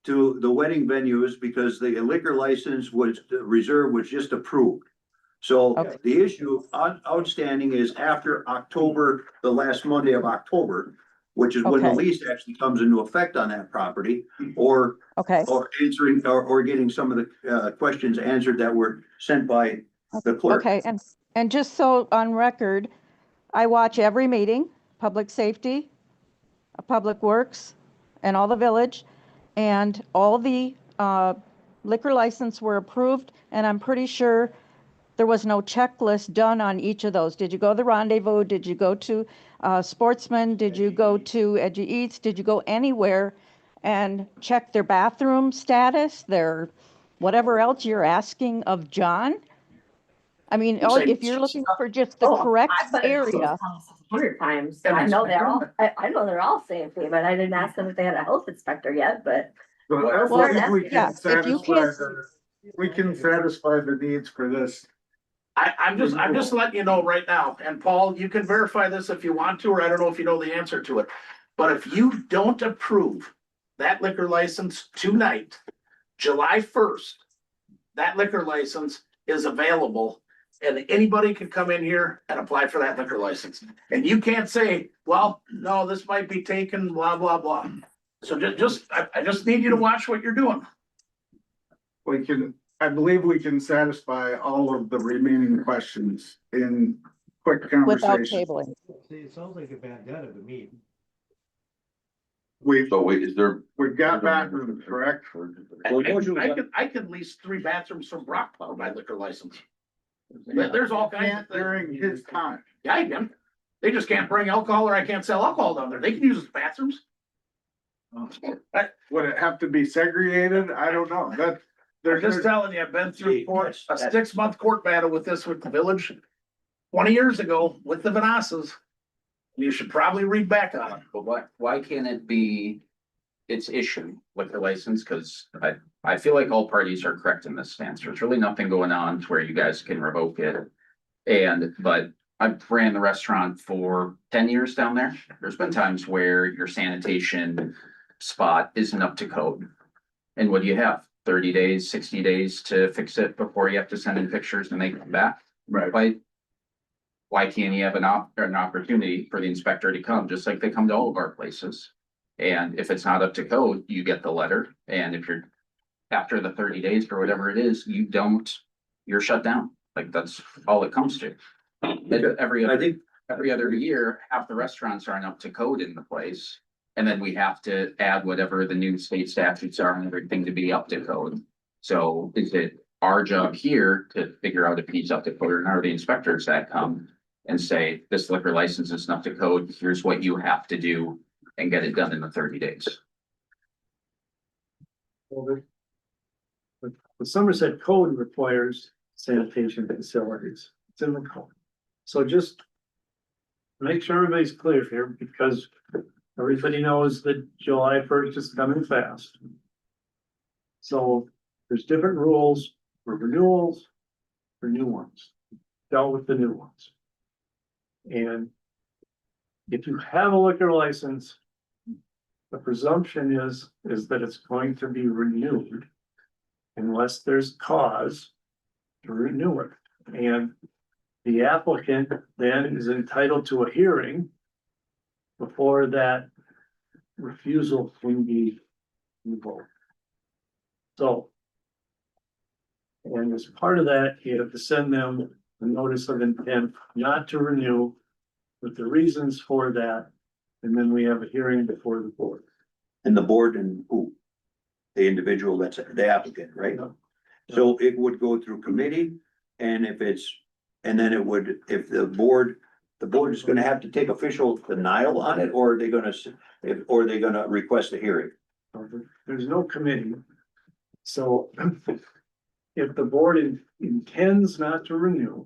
to the wedding venues because the liquor license was, the reserve was just approved. So Okay. the issue outstanding is after October, the last Monday of October, which is when the Okay. lease actually comes into effect on that property, or Okay, answering, or getting some of the questions answered that were sent by the clerk. okay, and just so on record, I watch every meeting, public safety, public works, and all the village, and all the liquor license were approved, and I'm pretty sure there was no checklist done on each of those. Did you go to the Rendezvous? Did you go to Sportsman? Did you go to Edgy Eats? Did you go anywhere and check their bathroom status, their whatever else you're asking of John? I mean, if you're looking for just the correct area, 100 times. I know they're all, I know they're all safety, but I didn't ask them if they had a health inspector yet, but. But I Well, think we yeah, can if you satisfy, can't- we can satisfy the needs for this. I'm just letting you know right now, and Paul, you can verify this if you want to, or I don't know if you know the answer to it. But if you don't approve that liquor license tonight, July 1st, that liquor license is available. And anybody can come in here and apply for that liquor license. And you can't say, well, no, this might be taken, blah, blah, blah. So I just need you to watch what you're doing. I believe we can satisfy all of the remaining questions in quick without conversation. tabling. See, it sounds like a bad debt of a meeting. We've, So wait, is there? we've got bathrooms, correct? I could lease 3 bathrooms from Brock Power by liquor license. There's all kinds of Can't things. during his time. Yeah, I can. They just can't bring alcohol or I can't sell alcohol down there. They can use the bathrooms. Would it have to be segregated? I don't know. That, They're just telling you, I've been through a 6-month court battle with the village 20 years ago with the Vanasas. You should probably read back on it. But why can't it be its issue with the license? Cause I feel like all parties are correct in this stance. There's really nothing going on to where you guys can revoke it. But I've ran the restaurant for 10 years down there. There's been times where your sanitation spot isn't up to code. And what do you have? 30 days, 60 days to fix it before you have to send in pictures and they come back? right. Why can't you have an opportunity for the inspector to come, just like they come to all of our places? And if it's not up to code, you get the letter, and if you're after the 30 days or whatever it is, you're shut down. Like, that's all it comes to. Every I think, other year, half the restaurants aren't up to code in the place. And then we have to add whatever the new state statutes are and everything to be up to code. So is it our job here to figure out if he's up to code or not, or the inspectors that come and say, this liquor license is not to code, here's what you have to do and get it done in the 30 days. Well, the Somerset code requires sanitation facilities. It's in the code. So just make sure everybody's clear here, because everybody knows that July 1st is coming fast. So there's different rules for renewals, for new ones, dealt with the new ones. And if you have a liquor license, the presumption is that it's going to be renewed unless there's cause to renew it. And the applicant then is entitled to a hearing before that refusal can be revoked. So, and as part of that, you have to send them a notice of intent not to renew with the reasons for that. And then we have a hearing before the board. And the board and who? The individual, that's the applicant, right? So it would go through committee, and if it's, and then it would, if the board is gonna have to take official denial on it, or are they gonna, or are they gonna request a hearing? There's no committee. So if the board intends not to renew,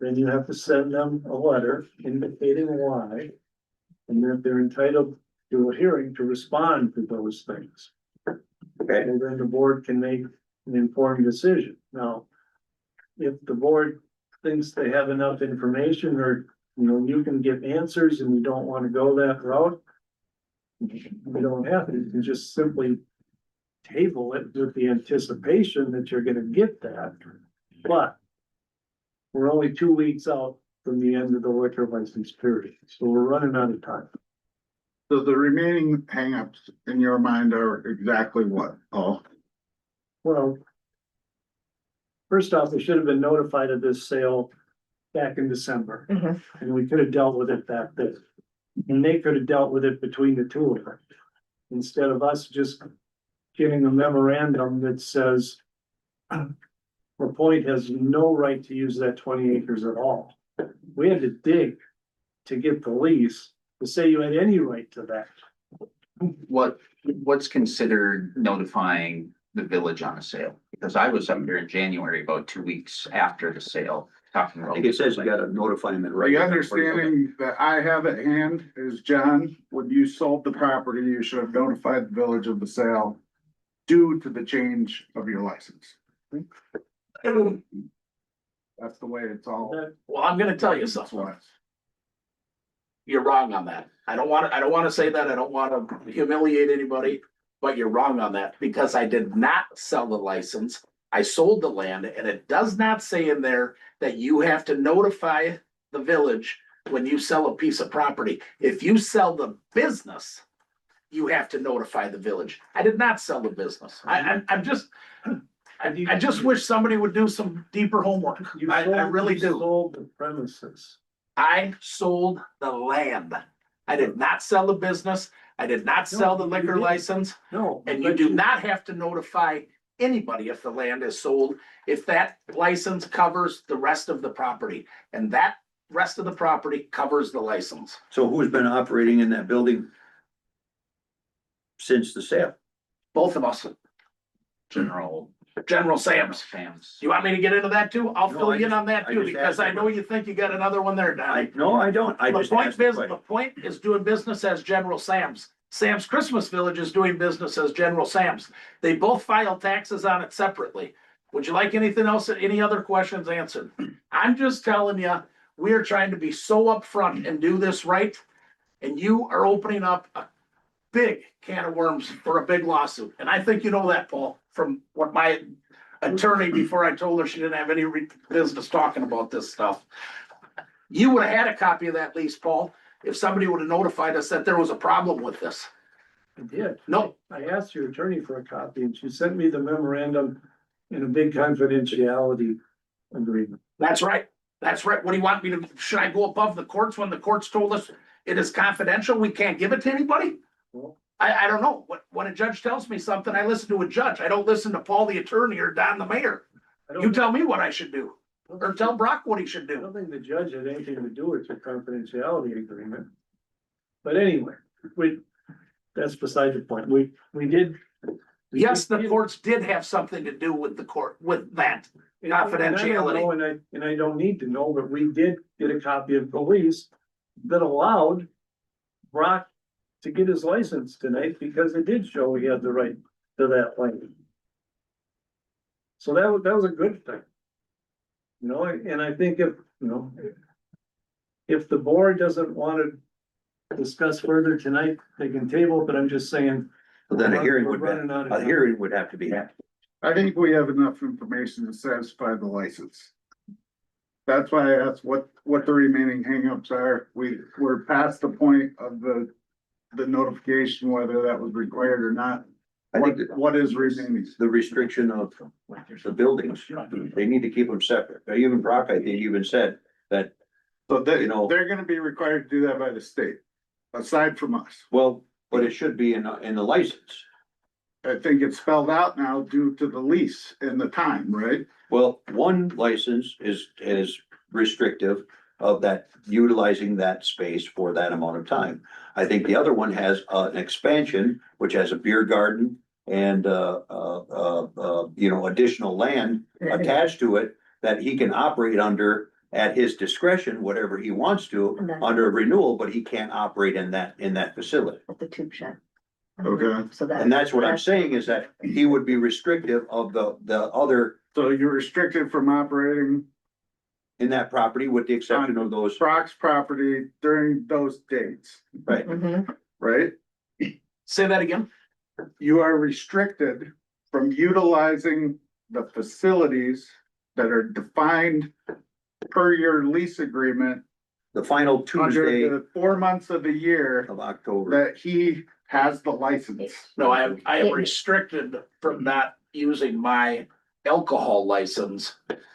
then you have to send them a letter indicating why. And that they're entitled to a hearing to respond to those things. Okay, And then the board can make an informed decision. Now, if the board thinks they have enough information, or, you know, you can get answers and you don't want to go that route, you don't have to, you can just simply table it with the anticipation that you're gonna get that. But we're only 2 weeks out from the end of the liquor license period, so we're running out of time. So the remaining hangups in your mind are exactly what, Paul? Well, first off, we should have been notified of this sale back in December, Mhm. and we could have dealt with it back then. And they could have dealt with it between the two of them, instead of us just getting a memorandum that says Point has no right to use that 20 acres at all. We had to dig to get the lease to say you had any right to that. What's considered notifying the village on a sale? Because I was up here in January, about 2 weeks after the sale, talking I about. think it says you gotta notify them in The writing. understanding that I have at hand is, John, when you sold the property, you should have notified the village of the sale due to the change of your license. That's the way it's all. Well, I'm gonna tell you something. You're wrong on that. I don't wanna say that. I don't wanna humiliate anybody, but you're wrong on that because I did not sell the license. I sold the land and it does not say in there that you have to notify the village when you sell a piece of property. If you sell the business, you have to notify the village. I did not sell the business. I'm just, I just wish somebody would do some deeper homework. I really You do. sold the premises. I sold the land. I did not sell the business. I did not sell the you liquor didn't. license. No. And you but do not have to notify anybody if the land is sold, if that license covers the rest of the property. And that rest of the property covers the license. So who's been operating in that building since the sale? Both of us. General Sam's. You want me to get into that too? I'll No, fill I you in just- on that I too, just because asked I you. know you think you got another one there, Donnie. No, I don't. I The just asked the the question. point is doing business as General Sam's. Sam's Christmas Village is doing business as General Sam's. They both file taxes on it separately. Would you like anything else, any other questions answered? I'm just telling you, we are trying to be so upfront and do this right. And you are opening up a big can of worms for a big lawsuit. And I think you know that, Paul, from what my attorney, before I told her she didn't have any business talking about this stuff. You would have had a copy of that lease, Paul, if somebody would have notified us that there was a problem with this. I did. No, I asked your attorney for a copy and she sent me the memorandum in a big confidentiality agreement. that's right. That's right. What do you want me to, should I go above the courts when the courts told us it is confidential? We can't give it to anybody? Well, I don't know. When a judge tells me something, I listen to a judge. I don't listen to Paul, the attorney, or Don, the mayor. I You don't, tell me what I should do, or tell Brock what he should I do. don't think the judge had anything to do with your confidentiality agreement. But anyway, that's beside the point. We did. Yes, the courts did have something to do with the court, with that. And I don't know, and I don't need to know, but we did get a copy of the lease that allowed Brock to get his license tonight because it did show he had the right to that land. So that was a good thing. You know, and I think if, you know, if the board doesn't want to discuss further tonight, they can table, but I'm just saying. But then a hearing we're would, running out of a time. hearing would have to be had. I think we have enough information to satisfy the license. That's why I asked what the remaining hangups are. We're past the point of the notification, whether that was required or not. I think that What is remaining? the restriction of the buildings, they need to keep them separate. Even Brock, I think, even said that, So they, You know- they're gonna be required to do that by the state, aside from us. well, but it should be in the license. I think it's spelled out now due to the lease and the time, right? Well, one license is restrictive of that, utilizing that space for that amount of time. I think the other one has an expansion, which has a beer garden and, you know, additional land attached to it that he can operate under at his discretion, whatever he wants to, And then- under renewal, but he can't operate in that facility. With the tube shed. Okay. So that. And that's what I'm saying is that he would be restrictive of the other So you're restricted from operating in that property with the exception of those, Brock's property during those dates, right? Mhm. right? Say that again? You are restricted from utilizing the facilities that are defined per your lease agreement The final Tuesday under the 4 months of the year of October. that he has the license. No, I am restricted from not using my alcohol license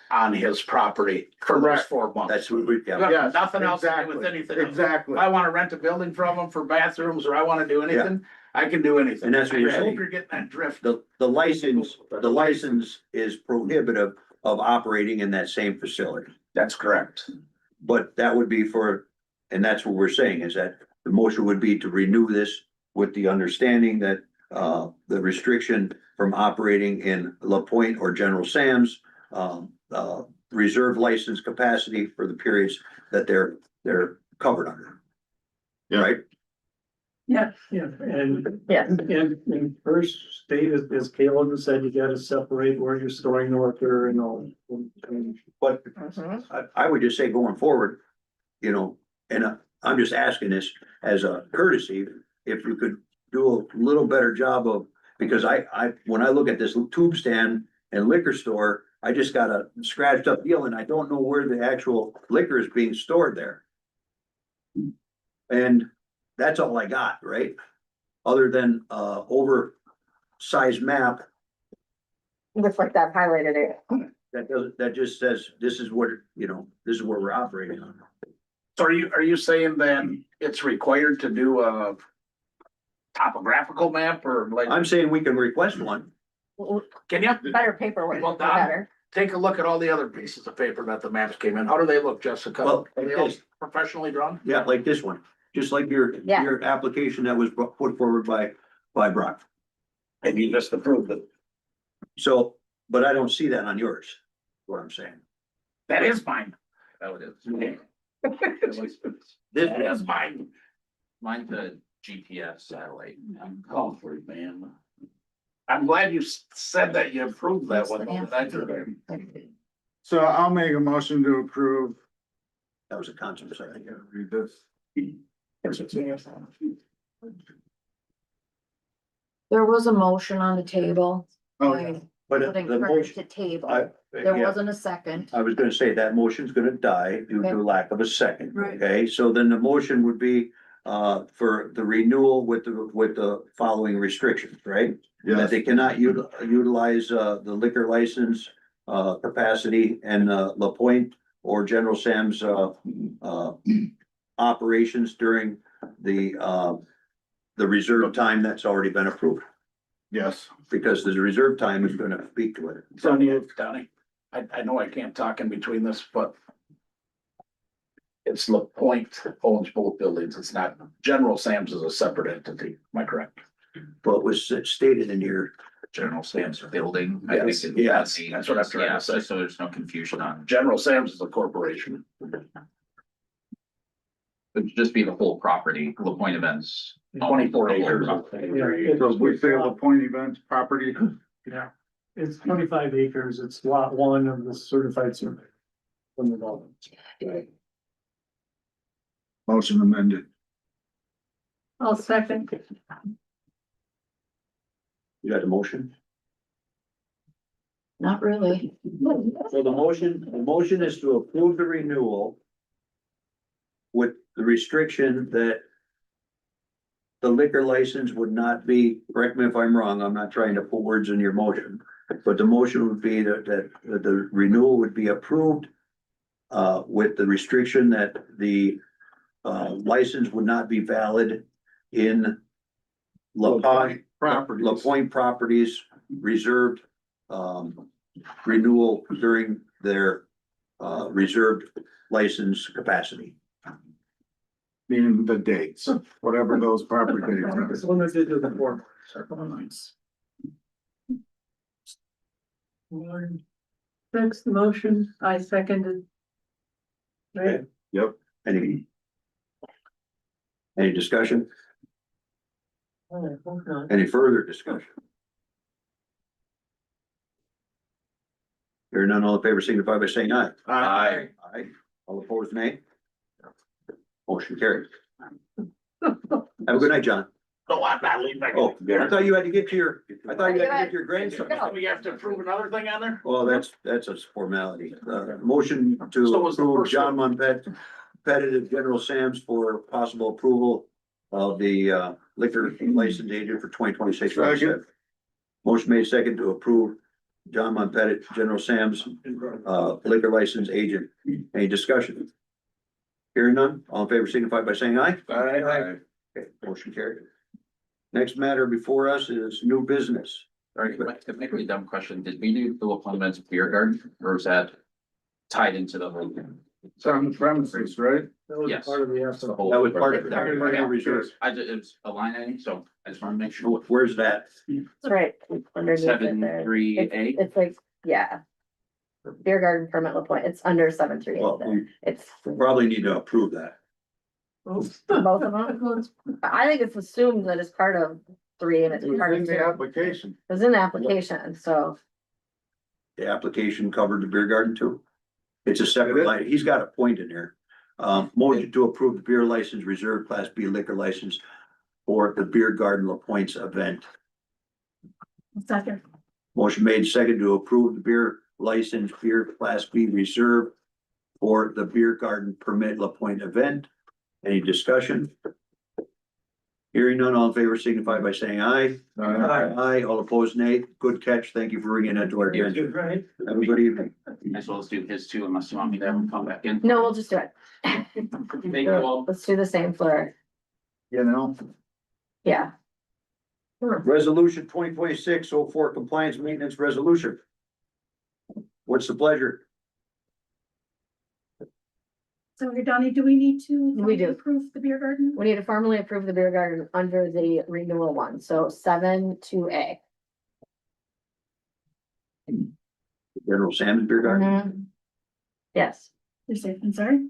on his property for those Correct. 4 months. That's what we, yeah, Got Yes, nothing else to do with exactly, anything else. Exactly. If I wanna rent a building from them for bathrooms or I wanna do anything, I can do anything. And that's what we're I hope saying. you're getting that drift. the license is prohibitive of operating in that same facility. That's correct. But that would be for, and that's what we're saying is that the motion would be to renew this with the understanding that, the restriction from operating in La Pointe or General Sam's, reserve license capacity for the periods that they're covered under. Yeah. Right? Yeah, and, Yeah. and first state, as Caleb has said, you gotta separate where you're storing the liquor and all. But Mhm. I would just say going forward, you know, and I'm just asking this as a courtesy, if you could do a little better job of, because when I look at this tube stand and liquor store, I just got a scratched up deal and I don't know where the actual liquor is being stored there. And that's all I got, right? Other than, oversized map Looks like that highlighted it. that just says, this is what, you know, this is where we're operating on. So are you saying then it's required to do a topographical map or like, I'm saying we can request one. can you? Better paperwork, Well, Don, better. take a look at all the other pieces of paper that the maps came in. How do they look, Jessica? Well, Are they all yes. professionally drawn? Yeah, like this one, just like Yeah. your application that was put forward by Brock. And you just approved it. So, but I don't see that on yours, is what I'm saying. That is mine. That it is. This, That is mine. Mine's a GPS satellite. I'm calling for it, man. I'm glad you said that you approved that one. I did. So I'll make a motion to approve. that was a concept, I think. Read this. There was a motion on the table. Oh, yeah. But Putting the Kurt motion, to table. I, There yeah, wasn't a second. I was gonna say that motion's gonna die due to Okay. lack of a second, Right. okay? So then the motion would be, for the renewal with the following restrictions, right? That Yes, they cannot utilize, the liquor license, capacity and, La Pointe or General Sam's, operations during the reserve time that's already been approved, yes. because the reserve time is gonna speak to it. So moved, Donnie. I know I can't talk in between this, but it's La Pointe owns both buildings. It's not, General Sam's is a separate entity. Am I correct? But was stated in your, General Sam's building. I think Yes, it- yes, that's what I'm trying to Yeah, say. so there's no confusion on. General Sam's is a corporation. It'd just be the whole property, La Pointe Events. 24 The whole acres. property. Yeah, So if we say the point events property, Yeah, it's 25 acres. It's lot one of the certified survey. From the development. motion amended. I'll second. You got the motion? Not really. So the motion is to approve the renewal with the restriction that the liquor license would not be, correct me if I'm wrong, I'm not trying to put words in your motion, but the motion would be that the renewal would be approved with the restriction that the license would not be valid in La Pointe properties reserved renewal during their reserved license capacity. Meaning the dates, whatever those property dates are. It's limited to the 4 months. That's the motion. I seconded. Right. Yep. Any discussion? Any further discussion? Hearing none, all in favor signify by saying aye. Aye. Aye. All opposed, nay. Motion carried. Have a good night, John. No, I'm not leaving. Oh, I thought you had to get to your, I thought you had to get to your grandson. We have to approve another thing on there? Well, that's a formality. Motion to So was the approve first John Monpet, Competitive General Sam's for possible approval of the liquor license agent for 2026. Second. Motion made second to approve John Monpet, General Sam's liquor license agent. Any discussion? Hearing none, all in favor signify by saying aye. Aye. Okay, motion carried. Next matter before us is new business. Sorry, it might be a dumb question. Did we do the La Pointe Events beer garden or is that tied into the whole? It's on the premises, right? That was Yes. part of the The estimate. whole- That was part of the reserve. It's a line item, so I just want to make sure. Where's that? It's right underneath it there. 7.3A. It's like, yeah. Beer garden permit La Pointe, it's under 7.3. Well, we It's probably need to approve that. both of them. I think it's assumed that it's part of 3 and it's part of In 2. the application. It's in the application, so. The application covered the beer garden too. It's a separate line. He's got a point in there. Motion to approve the beer license reserve class B liquor license for the beer garden La Pointe's event. Second. Motion made second to approve the beer license beer class B reserve for the beer garden permit La Pointe event. Any discussion? Hearing none, all in favor signify by saying aye. Aye, all opposed, nay. Good catch. Thank you for bringing that to our attention. Right? Have a good evening. As well as do his too, unless you want me to have him come back in. No, we'll just do it. Thank you all. Let's do the same for, You know, yeah. Resolution 2026-04 compliance maintenance resolution. What's the pleasure? So Donnie, do we need to? We do. Approve the beer garden? We need to formally approve the beer garden under the renewal one, so 7.2A. General Sam's beer garden? Yes. I'm sorry.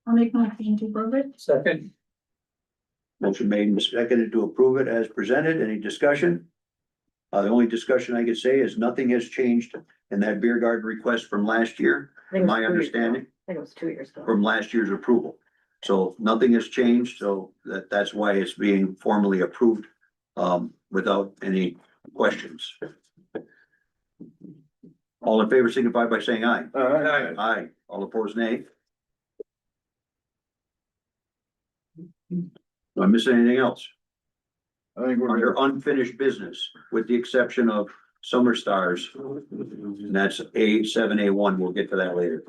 I'll make my motion to approve it. Second. Motion made and seconded to approve it as presented. Any discussion? The only discussion I could say is nothing has changed in that beer garden request from last year, I think it was my 2 years ago. understanding, I think it was 2 years ago. from last year's approval. So nothing has changed, so that's why it's being formally approved, without any questions. All in favor signify by saying aye. Aye. Aye. All opposed, nay. Do I miss anything else? I think we're Under unfinished business, with the exception of Summer Stars, and that's A7A1, we'll get to that later.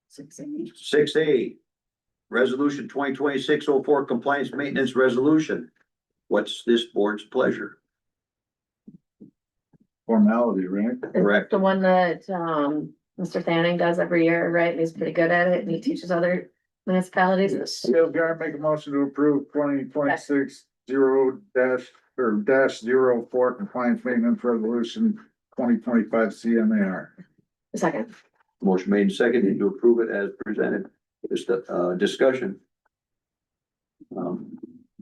Six A, resolution 2026-04 compliance maintenance resolution. What's this board's pleasure? formality, right? Correct. The one that, Mr. Fanning does every year, right? And he's pretty good at it and he teaches other municipalities. Bill Guy, make a motion to approve 2026 0 dash or dash 04 compliance maintenance resolution 2025 CMAR. Second. Motion made and seconded to approve it as presented. Just, discussion.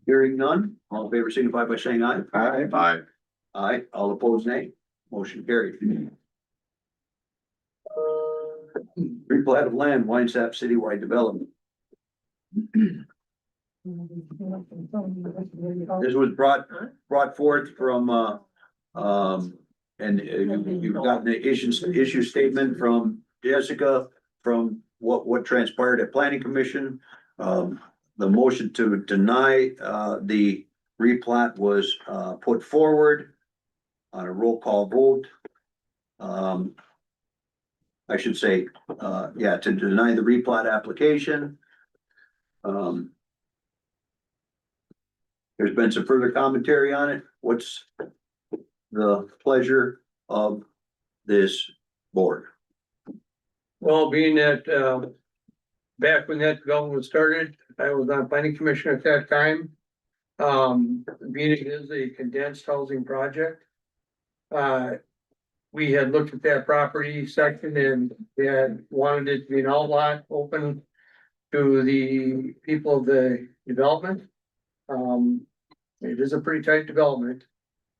Hearing none, all in favor signify by saying aye. Aye. Aye. Aye, all opposed nay. Motion carried. Replat of land, Winesap citywide development. This was brought forth from, and you've gotten the issue statement from Jessica from what transpired at planning commission. The motion to deny, the replat was, put forward on a roll call vote. I should say, yeah, to deny the replat application. There's been some further commentary on it. What's the pleasure of this board? Well, being that, back when that development was started, I was on planning commission at that time. Being it is a condensed housing project. We had looked at that property section and we had wanted it to be an outlot open to the people of the development. It is a pretty tight development.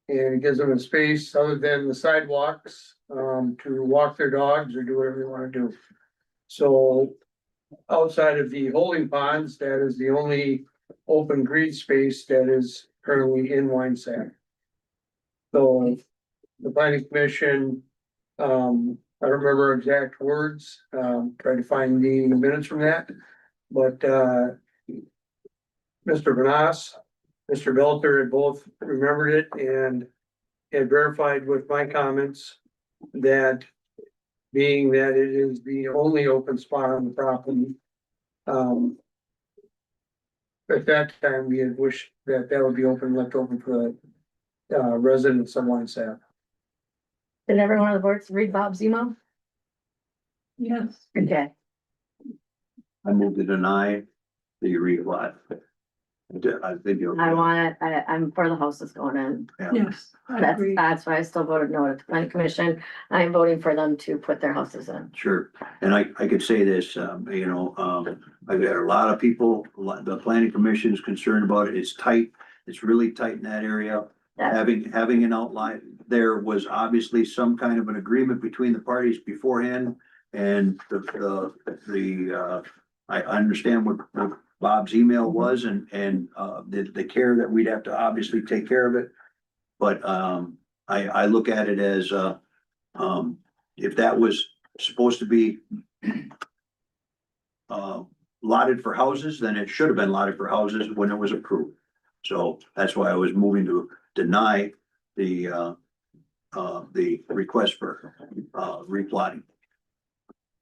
And it gives them a space other than the sidewalks, to walk their dogs or do whatever they wanna do. So outside of the holding ponds, that is the only open green space that is currently in Winesap. So the planning commission, I don't remember exact words, tried to find the minutes from that, but, Mr. Vanas, Mr. Belter had both remembered it and had verified with my comments that being that it is the only open spot on the property. At that time, we had wished that that would be left open for the residents of Winesap. Did every one of the boards read Bob's email? Yes. Okay. I move to deny the replat. I think you're. I want it, I'm for the houses going in. Yes, I That's, agree. that's why I still voted no at the planning commission. I'm voting for them to put their houses in. Sure, and I could say this, I've got a lot of people, the planning commission is concerned about it, it's tight, it's really tight in that area. Yeah. Having an outline, there was obviously some kind of an agreement between the parties beforehand. And I understand what Bob's email was and the care that we'd have to obviously take care of it. But, I look at it as, if that was supposed to be lotted for houses, then it should have been lotted for houses when it was approved. So that's why I was moving to deny the request for, replotting.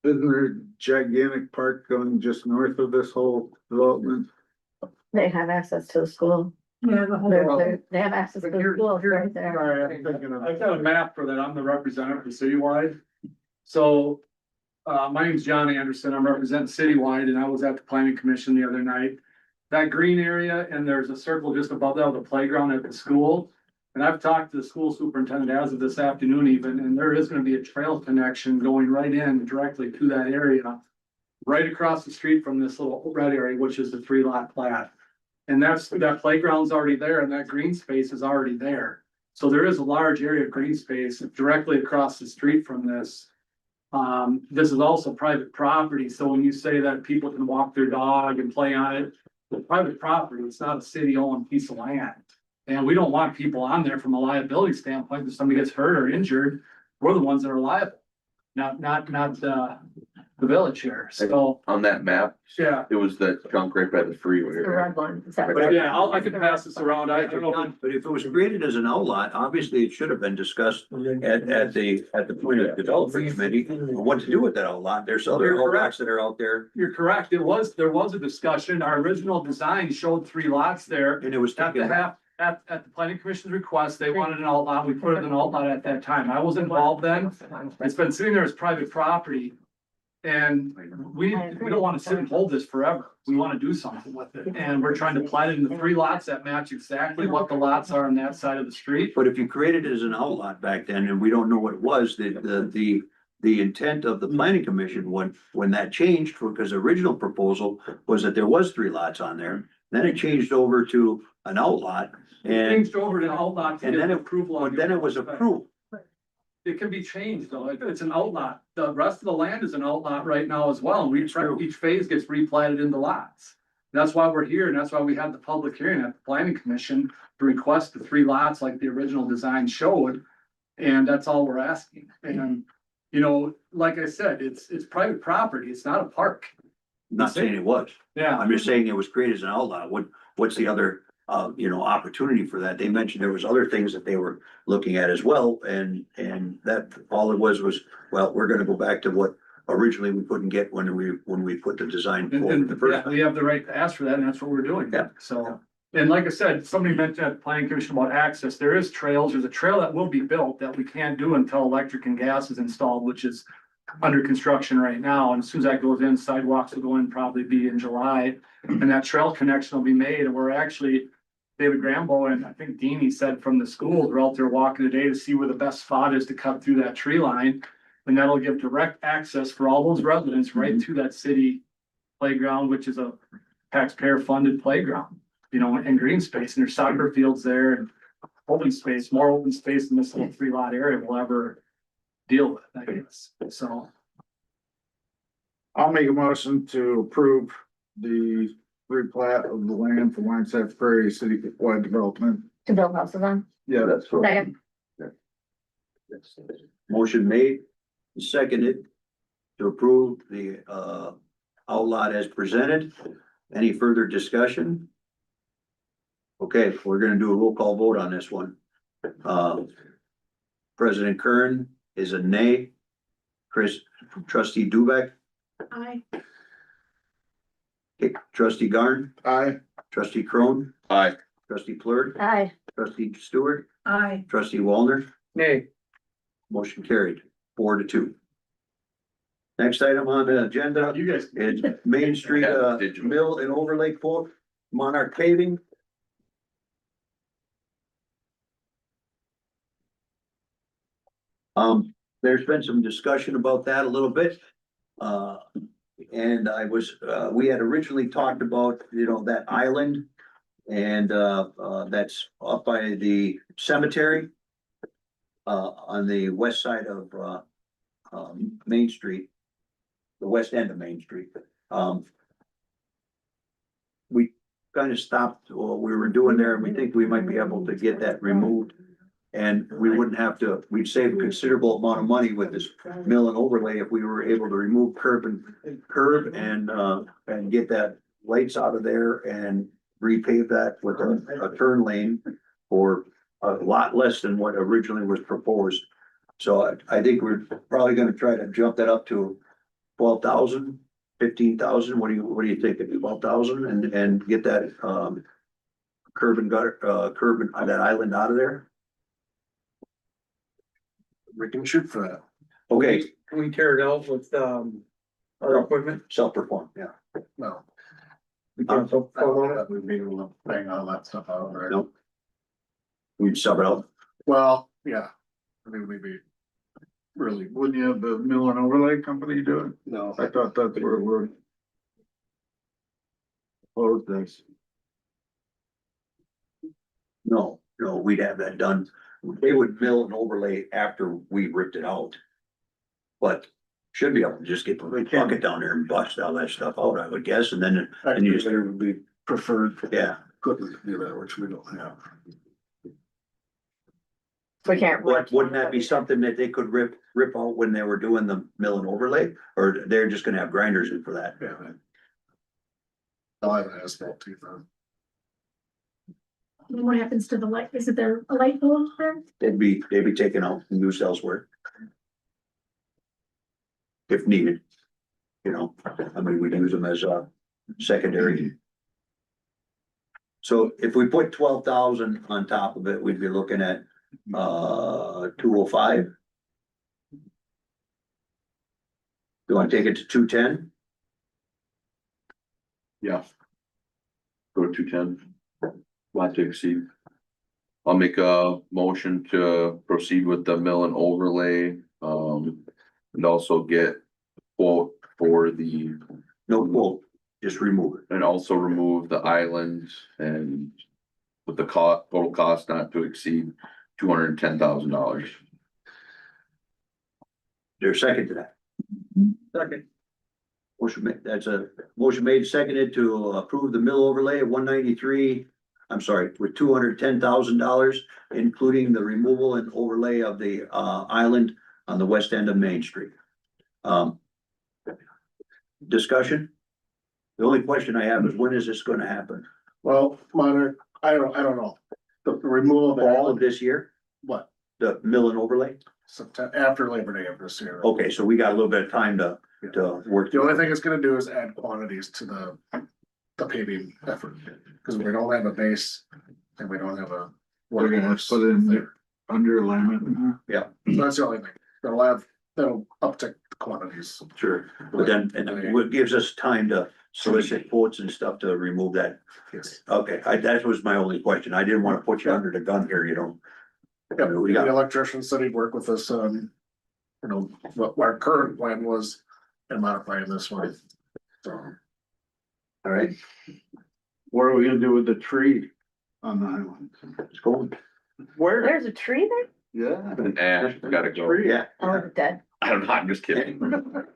Isn't there a gigantic park going just north of this whole development? They have access to the school. Yeah, the whole. They have access to the school right there. Sorry, I'm thinking of. I've got a map for that. I'm the representative for Citywide. So, my name's John Anderson. I'm representing Citywide and I was at the planning commission the other night. That green area and there's a circle just above that with a playground at the school. And I've talked to the school superintendent as of this afternoon even, and there is gonna be a trail connection going right in directly to that area. Right across the street from this little red area, which is the 3-lot plat. And that playground's already there and that green space is already there. So there is a large area of green space directly across the street from this. This is also private property, so when you say that people can walk their dog and play on it, the private property, it's not a city-owned piece of land. And we don't want people on there from a liability standpoint, if somebody gets hurt or injured, we're the ones that are liable. Not the village here, so, On that map, yeah. it was the junk right by the freeway. The red one. Is that But right? yeah, I can pass this around, I don't know. But if it was created as an outlot, obviously it should have been discussed at the point of development committee, what to do with that outlot. There's other outlots that are out there, You're correct, there was a discussion, our original design showed 3 lots there. and it was At the taken. at the planning commission's request, they wanted an outlot, we put it in an outlot at that time, I was involved then. It's been sitting there as private property And we don't wanna sit and hold this forever. We wanna do something with it. And we're trying to plat it into 3 lots that match exactly what the lots are on that side of the street. But if you created it as an outlot back then, and we don't know what it was, the intent of the planning commission, when that changed, because the original proposal was that there was 3 lots on there. Then it changed over to an outlot, and, Changed over to outlot to and get then approval. on but then it was your- approved. It can be changed though. It's an outlot. The rest of the land is an outlot right now as well. And we try, each phase gets replatted into lots. That's why we're here and that's why we had the public hearing at the planning commission to request the 3 lots like the original design showed. And that's all we're asking. And, you know, like I said, it's private property. It's not a park. Not saying it was. Yeah. I'm just saying it was created as an outlaw. What's the other, opportunity for that? They mentioned there was other things that they were looking at as well, and that, all it was, well, we're gonna go back to what originally we couldn't get when we put the design forward the first Yeah, time. we have the right to ask for that and that's what we're doing. Yeah. So, and like I said, somebody mentioned at the planning commission about access. There is trails. There's a trail that will be built that we can't do until electric and gas is installed, which is under construction right now. And as soon as that goes in, sidewalks will go in probably be in July. And that trail connection will be made. And we're actually, David Grambo and I think Deanie said from the schools, we're out there walking today to see where the best spot is to cut through that tree line. And that'll give direct access for all those residents right to that city playground, which is a taxpayer funded playground, you know, and green space. And there's soccer fields there and open space, more open space than this little 3 lot area will ever deal with, I guess. So. I'll make a motion to approve the replat of the land for Winesap Prairie City-wide development. To build houses on. Yeah, That's what. Second. Motion made, seconded to approve the, outlot as presented. Any further discussion? Okay, we're gonna do a roll call vote on this one. President Kern is a nay. Trustee Dubek, I, trustee Garn, aye. trustee Crone, Aye. trustee Plurd, Aye. trustee Stewart, I, trustee Wallner. Nay, Motion carried, 4-2. Next item on the agenda You guys. is Main Street, Yeah, digital. Mill and Overlay quote, Monarch Paving. There's been some discussion about that a little bit. And we had originally talked about, that island. And, that's up by the cemetery. On the west side of, Main Street. The west end of Main Street. We kind of stopped what we were doing there and we think we might be able to get that removed. And we wouldn't have to, we'd save a considerable amount of money with this mill and overlay if we were able to remove curb and get that lights out of there and repave that with a turn lane for a lot less than what originally was proposed. So I think we're probably gonna try to jump that up to 12,000, 15,000. What do you think? 12,000 and get that, curb and that island out of there? We can shoot for that. Okay, can we tear it out with, our equipment? self-perform, yeah. No. We can't put foam on it? We'd be able to bang all that stuff out, right? Nope. We'd sub it out. Well, yeah. I mean, we'd be really, wouldn't you have the mill and overlay company do it? No. I thought that's where we're. Close this. No, we'd have that done. They would mill and overlay after we ripped it out. But should be able to just get the bucket down there and bust all that stuff out, I would guess, and then, and you just, There would be preferred yeah. equipment to do that, which we don't have. We can't. Wouldn't that be something that they could rip out when they were doing the mill and overlay? Or they're just gonna have grinders in for that? Yeah. I'll have an asphalt too, though. what happens to the light? Is it there a light pole there? They'd be taken out and used elsewhere. If needed. I mean, we'd use them as a secondary. So if we put 12,000 on top of it, we'd be looking at 205. You wanna take it to 210? Yeah. Go to 210. Not to exceed. I'll make a motion to proceed with the mill and overlay, and also get quote for the, No quote, just remove it. and also remove the island and with the total cost not to exceed $210,000. There's a second to that. Second. Motion made, that's a motion made, seconded to approve the mill overlay of 193. I'm sorry, with $210,000, including the removal and overlay of the island on the west end of Main Street. Discussion? The only question I have is when is this gonna happen? Well, Monterey, I don't know. The removal of All all of this year, what, the mill and overlay? September, after Labor Day of this year. Okay, so we got a little bit of time to work. The only thing it's gonna do is add quantities to the paving effort, because we don't have a base and we don't have a. We're gonna have to put it in there under alignment. Yeah. So that's the only thing. That'll uptick the quantities. Sure, but then, and what gives us time to solicit quotes and stuff to remove that. Yes. Okay, that was my only question. I didn't wanna put you under the gun here, you know. Yeah, We the got, electrician said he'd work with us on, you know, what our current plan was and modifying this one. So. all right, What are we gonna do with the tree on the island? it's going. Where? There's a tree there? Yeah. And Ash, gotta go. Yeah. Oh, it's dead. I don't know, I'm just kidding.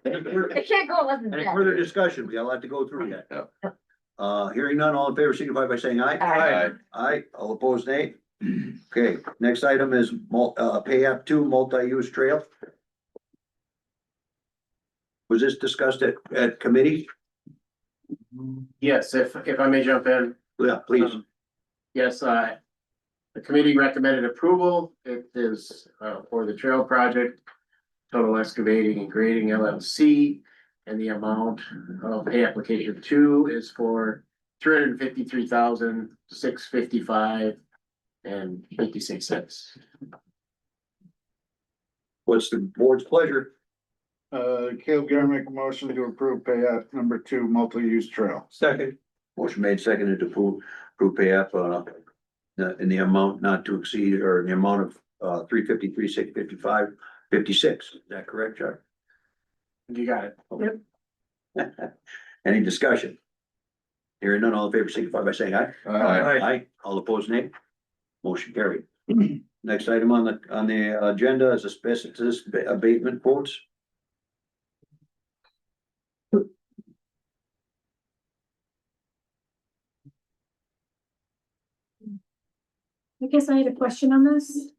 It can't go unless it's Any dead. further discussion? We got a lot to go through yet. Yeah. Hearing none, all in favor, signify by saying aye. Aye. Aye, all opposed, nay. Okay, next item is pay app 2 multi-use trail. Was this discussed at committee? Yes, if I may jump in, Yeah, please. yes, the committee recommended approval. It is for the trail project. Total Excavating and Grading LLC, and the amount of pay application 2 is for $353,655 and 56 cents. What's the board's pleasure? Caleb Garrett make a motion to approve pay app number 2 multi-use trail. Second. Motion made, seconded to approve pay app, in the amount not to exceed, or in the amount of, 353, 655, 56. Is that correct, Chuck? You got it. Any discussion? Hearing none, all in favor, signify by saying aye. Aye. All opposed, nay. Motion carried. Next item on the agenda is asbestos abatement quotes. I guess I had a question on this.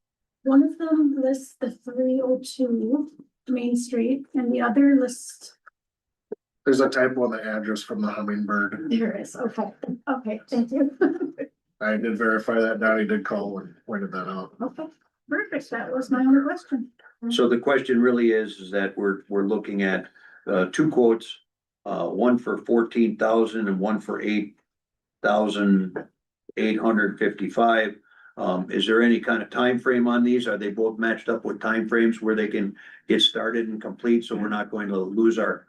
One of them lists the 302 Main Street and the other lists, There's a typo in the address from the Hummingbird. there is, okay, thank you. I did verify that. Donnie did call and pointed that out. Okay, perfect, that was my only question. So the question really is that we're looking at, 2 quotes. One for 14,000 and one for 8,855. Is there any kind of time frame on these? Are they both matched up with time frames where they can get started and complete, so we're not going to lose our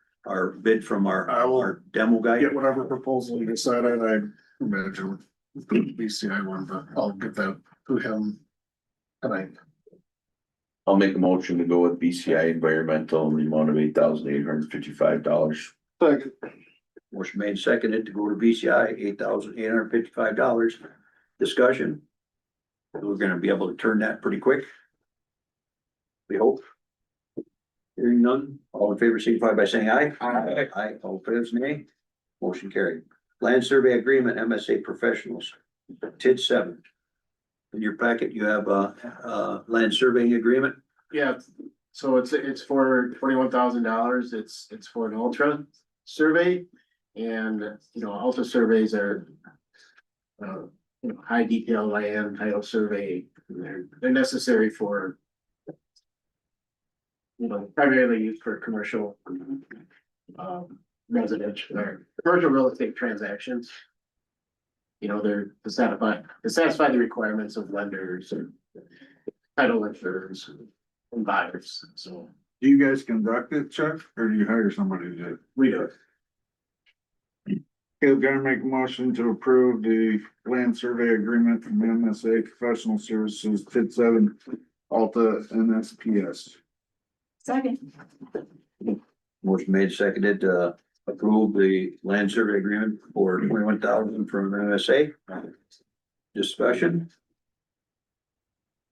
bid from our demo guy? Get whatever proposal you decide on. I imagine BCI one, but I'll get that to him tonight. I'll make a motion to go with BCI Environmental in the amount of $8,855. Second. Motion made, seconded to go to BCI, $8,855. Discussion. We're gonna be able to turn that pretty quick. We hope. Hearing none, all in favor, signify by saying aye. Aye, all opposed, nay. Motion carried. Land survey agreement, MSA Professionals, TID 7. In your packet, you have a land surveying agreement. Yeah, so it's for $21,000. It's for an ultra survey. And, you know, ultra surveys are, high detail land title survey. They're necessary for, primarily used for commercial, residential or commercial real estate transactions. They're to satisfy the requirements of lenders and title insurers and buyers. So Do you guys conduct it, Chuck, or do you hire somebody to do it? We do it. Okay, we're gonna make a motion to approve the land survey agreement from MSA Professional Services, TID 7, Alta NSPS. Second. Motion made, seconded, approve the land survey agreement for 21,000 from MSA. Discussion?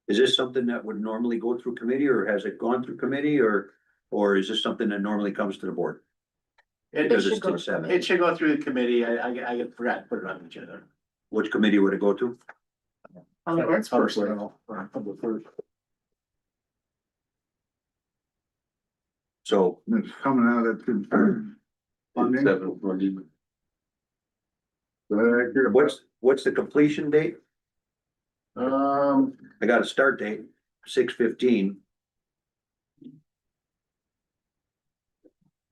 Is this something that would normally go through committee, or has it gone through committee, or is this something that normally comes to the board? It Because should it's go, TID 7. it should go through the committee. I forgot to put it on the agenda. Which committee would it go to? It's personnel. Public works. So, It's coming out of TID funding. 7 funding. Is that accurate? what's the completion date? I got a start date, 6/15.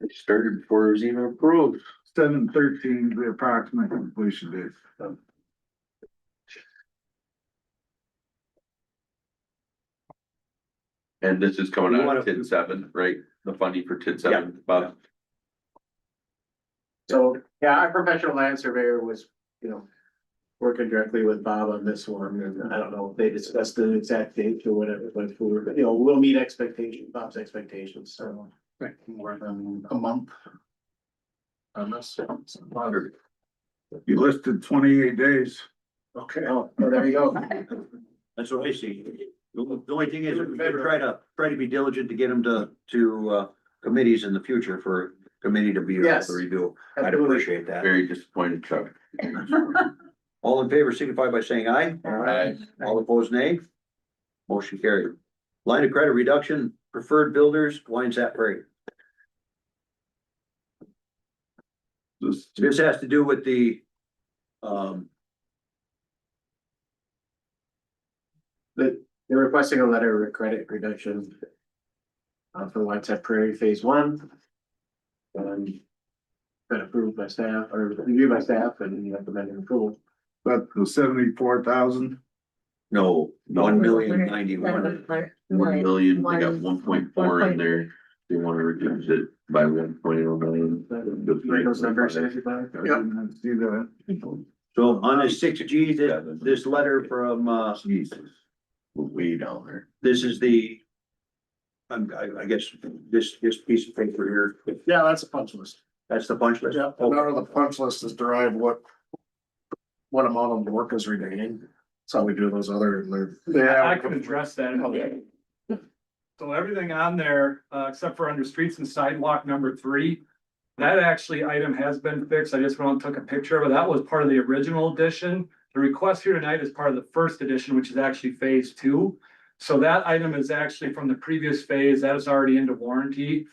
It started before it was even approved. 7/13, the approximate completion date. And this is coming You out wanna- of TID 7, right? The funding for TID 7, Bob? So, yeah, our professional land surveyor was, working directly with Bob on this one, and I don't know if they discussed the exact date or whatever, but we'll meet expectations, Bob's expectations, so. More than a month. On this. You listed 28 days. Okay, oh, there you go. That's what I see. The only thing is, we better try to be diligent to get them to committees in the future for committee to be able Yes. to review. I'd Absolutely. appreciate that. Very disappointed, Chuck. All in favor signify by saying aye. Aye. All opposed, nay. Motion carried. Line of credit reduction, preferred builders, Winesap Prairie. This has to do with the, They're requesting a letter of credit reduction. For Whiteside Prairie Phase 1. And. Been approved by staff, or reviewed by staff and recommended approval. But the 74,000, no, 1,091,000. 1 million, they got 1.4 in there. They wanna reduce it by 1.0 million. Those numbers, everybody? I didn't see that. So on this 6G, this letter from, Jesus. We're way down there. this is the, I guess, this piece of paper here, Yeah, that's a punch list. that's the punch list. Yeah, and out of the punch list is derived what amount of work is remaining. That's how we do those other. I can address that. So everything on there, except for under streets and sidewalk number 3, that actually item has been fixed. I just went and took a picture of it. That was part of the original edition. The request here tonight is part of the first edition, which is actually phase 2. So that item is actually from the previous phase. That is already into warranty.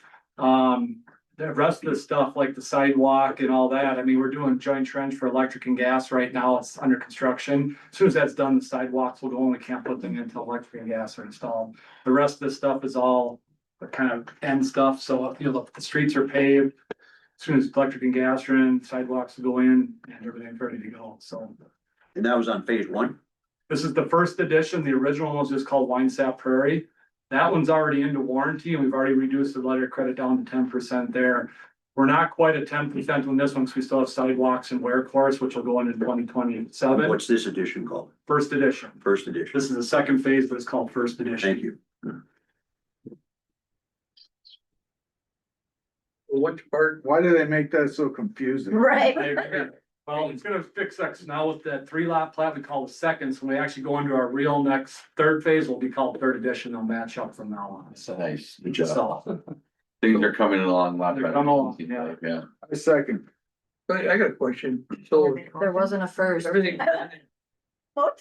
The rest of the stuff like the sidewalk and all that, I mean, we're doing joint trench for electric and gas right now. It's under construction. As soon as that's done, the sidewalks will go and we can't put them until electric and gas are installed. The rest of the stuff is all the kind of end stuff. So, the streets are paved. As soon as electric and gas are in, sidewalks will go in and everything's ready to go. So And that was on phase 1. this is the first edition. The original one was just called Winesap Prairie. That one's already into warranty and we've already reduced the letter of credit down to 10% there. We're not quite at 10% on this one because we still have sidewalks and wear course, which will go into 2027. What's this edition called? First edition. First edition. This is the second phase, but it's called first edition. Thank you. Which part? Why do they make that so confusing? Right. Well, it's gonna fix us now with that 3-lot plat we call the second. So when we actually go into our real next third phase, will be called third edition. They'll match up from now on. So. Nice, good job. So, Things are coming along a lot They're better. coming along, yeah. Yeah. A second. I got a question. So There wasn't a first. everything, Voted?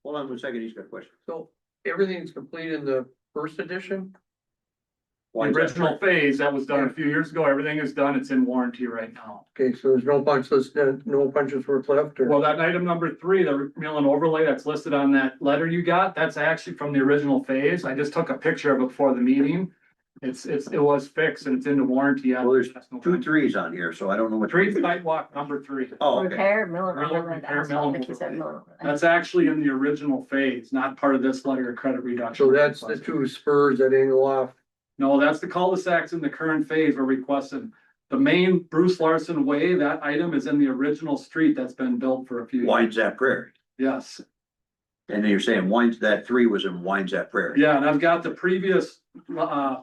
Hold on 1 second, he's got a question. so everything's complete in the first edition? The original phase that was done a few years ago, everything is done. It's in warranty right now. Okay, so there's no punch list, no punches were left or? Well, that item number 3, the mill and overlay that's listed on that letter you got, that's actually from the original phase. I just took a picture of it before the meeting. It was fixed and it's into warranty. Well, there's 2 3s on here, so I don't know what. 3 sidewalk number 3. Oh, okay. Repair, mill and Really, overlay. repair, That's mill what I and think you said, overlay. mill and overlay. That's actually in the original phase, not part of this letter of credit reduction. So that's the 2 spurs that angle off No, that's the cul-de-sacs in the current phase we're requesting. The main Bruce Larson Way, that item is in the original street that's been built for a few years. Wines at Prairie. Yes, And then you're saying Wines, that 3 was in Wines at Prairie. yeah, and I've got the previous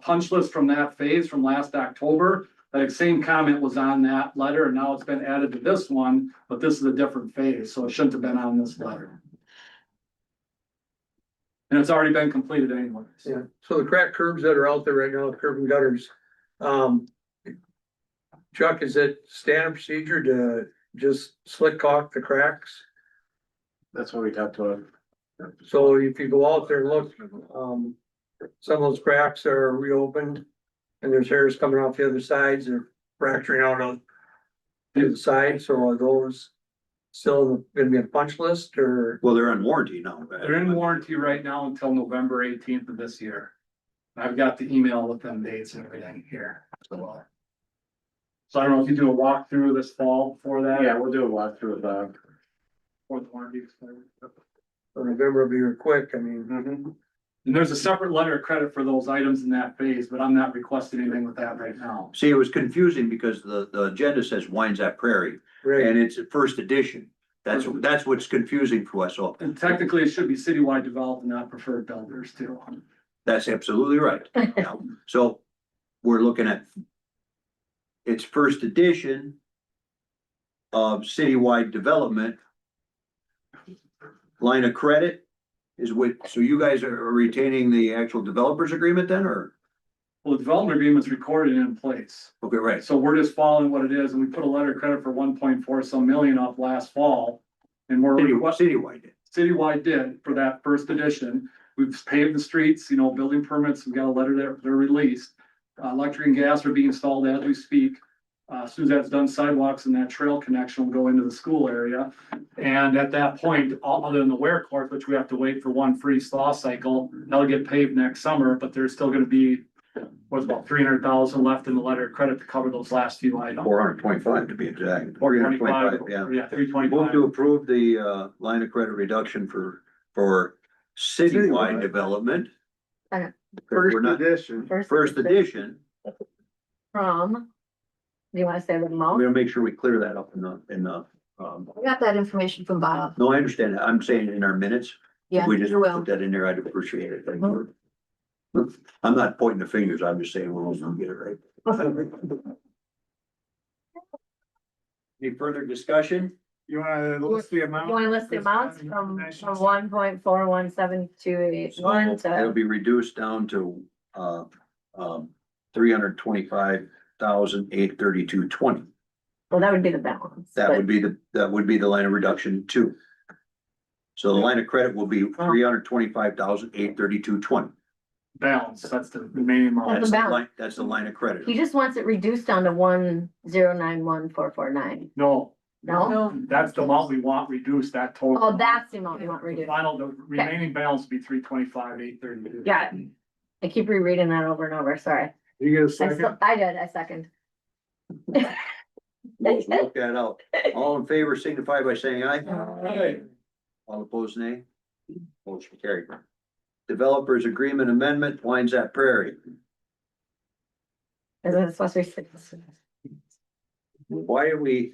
punch list from that phase from last October. That same comment was on that letter, and now it's been added to this one, but this is a different phase, so it shouldn't have been on this letter. And it's already been completed anyways. Yeah, so the cracked curbs that are out there right now, curb and gutters, Chuck, is it standard procedure to just slick caulk the cracks? That's what we talked about. So if you go out there and look, some of those cracks are reopened and there's hairs coming off the other sides, they're fracturing out on the side, so are those still gonna be a punch list or? Well, they're on warranty now. They're in warranty right now until November 18th of this year. I've got the email with them dates and everything here. So I don't know if you do a walkthrough this fall for that. Yeah, we'll do a walkthrough of, For the warranty. expiry. Or November will be real quick, I mean. And there's a separate letter of credit for those items in that phase, but I'm not requesting anything with that right now. See, it was confusing because the agenda says Wines at Prairie Right, and it's a first edition. That's what's confusing for us. So And technically, it should be citywide developed and not preferred builders too. that's absolutely right. Yeah. So we're looking at it's first edition of citywide development. Line of credit is with, so you guys are retaining the actual developers agreement then, or? Well, the development agreement's recorded in place. Okay, right. So we're just following what it is, and we put a letter of credit for 1.4 some million up last fall. And we're Citywide did. citywide did for that first edition. We've paved the streets, you know, building permits, we got a letter that they're released. Electric and gas are being installed as we speak. As soon as that's done, sidewalks and that trail connection will go into the school area. And at that point, other than the wear court, which we have to wait for one freeze thaw cycle, that'll get paved next summer, but there's still gonna be what's about 300,000 left in the letter of credit to cover those last few items. 425 to be exact. 425, yeah. yeah, 325. Move to approve the line of credit reduction for citywide development. Second. We're not, edition. first edition, From, do you wanna say the we're amount? gonna make sure we clear that up We got that information from Bob. no, I understand that. I'm saying in our minutes. Yeah, If we just you will. put that in there, I'd appreciate it. Thank you. I'm not pointing the fingers, I'm just saying we'll get it right. Any further discussion? You wanna list the amount? You wanna list the amounts from 1.417281 So it'll to, be reduced down to, 325,832.20. well, that would be the balance. That but- would be the line of reduction too. So the line of credit will be 325,832.20. Balance, that's the remaining amount. That's the balance. That's the line of credit. He just wants it reduced down to 1091449. No, No? that's the amount we want reduced, that total. Oh, that's the amount you want reduced. Final, the remaining balance would be 325,832. Got it. I keep rereading that over and over, sorry. You get a I second? second. Let's work that out. All in favor signify by saying aye. Aye. All opposed, nay. Motion carried. Developers Agreement Amendment, Wines at Prairie. Isn't it supposed to be six? Why are we?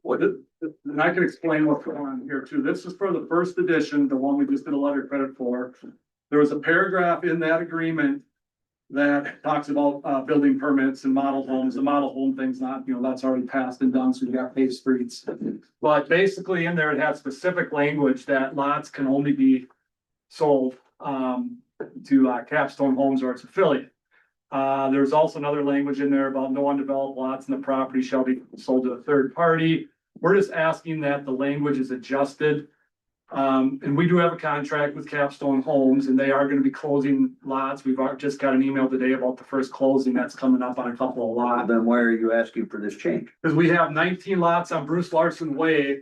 What, And I can explain what's going on here too. This is for the first edition, the one we just did a letter of credit for. There was a paragraph in that agreement that talks about building permits and model homes. The model home thing's not, you know, that's already passed and done, so you got paved streets. But basically in there, it has specific language that lots can only be sold to Capstone Homes or its affiliate. There's also another language in there about no undeveloped lots in the property shall be sold to a third party. We're just asking that the language is adjusted. And we do have a contract with Capstone Homes and they are gonna be closing lots. We've just got an email today about the first closing that's coming up on a couple of lots. then why are you asking for this change? Cause we have 19 lots on Bruce Larson Way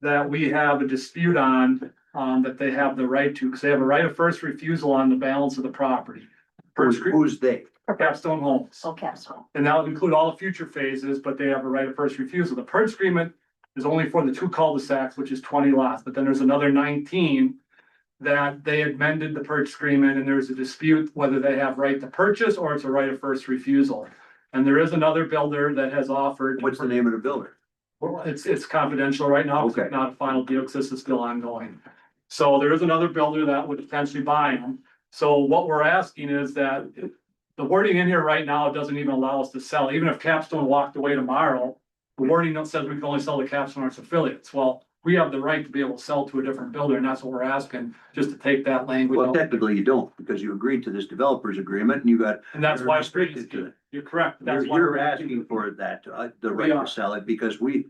that we have a dispute on, that they have the right to, cause they have a right of first refusal on the balance of the property. Who's they? Capstone Homes. Oh, Capstone. And that would include all the future phases, but they have a right of first refusal. The purchase agreement is only for the two cul-de-sacs, which is 20 lots, but then there's another 19 that they amended the purchase agreement and there's a dispute whether they have right to purchase or it's a right of first refusal. And there is another builder that has offered. What's the name of the builder? Well, it's confidential right now, Okay. it's not a final deal, because this is still ongoing. So there is another builder that would potentially buy them. So what we're asking is that the wording in here right now doesn't even allow us to sell, even if Capstone walked away tomorrow. The wording that says we can only sell to Capstone or its affiliates. Well, we have the right to be able to sell to a different builder, and that's what we're asking, just to take that language Well, out. technically you don't, because you agreed to this developer's agreement and you got. And that's why. Restricted to it. You're correct. That's You're, why you're we're asking for that, the We right are. to sell it, because we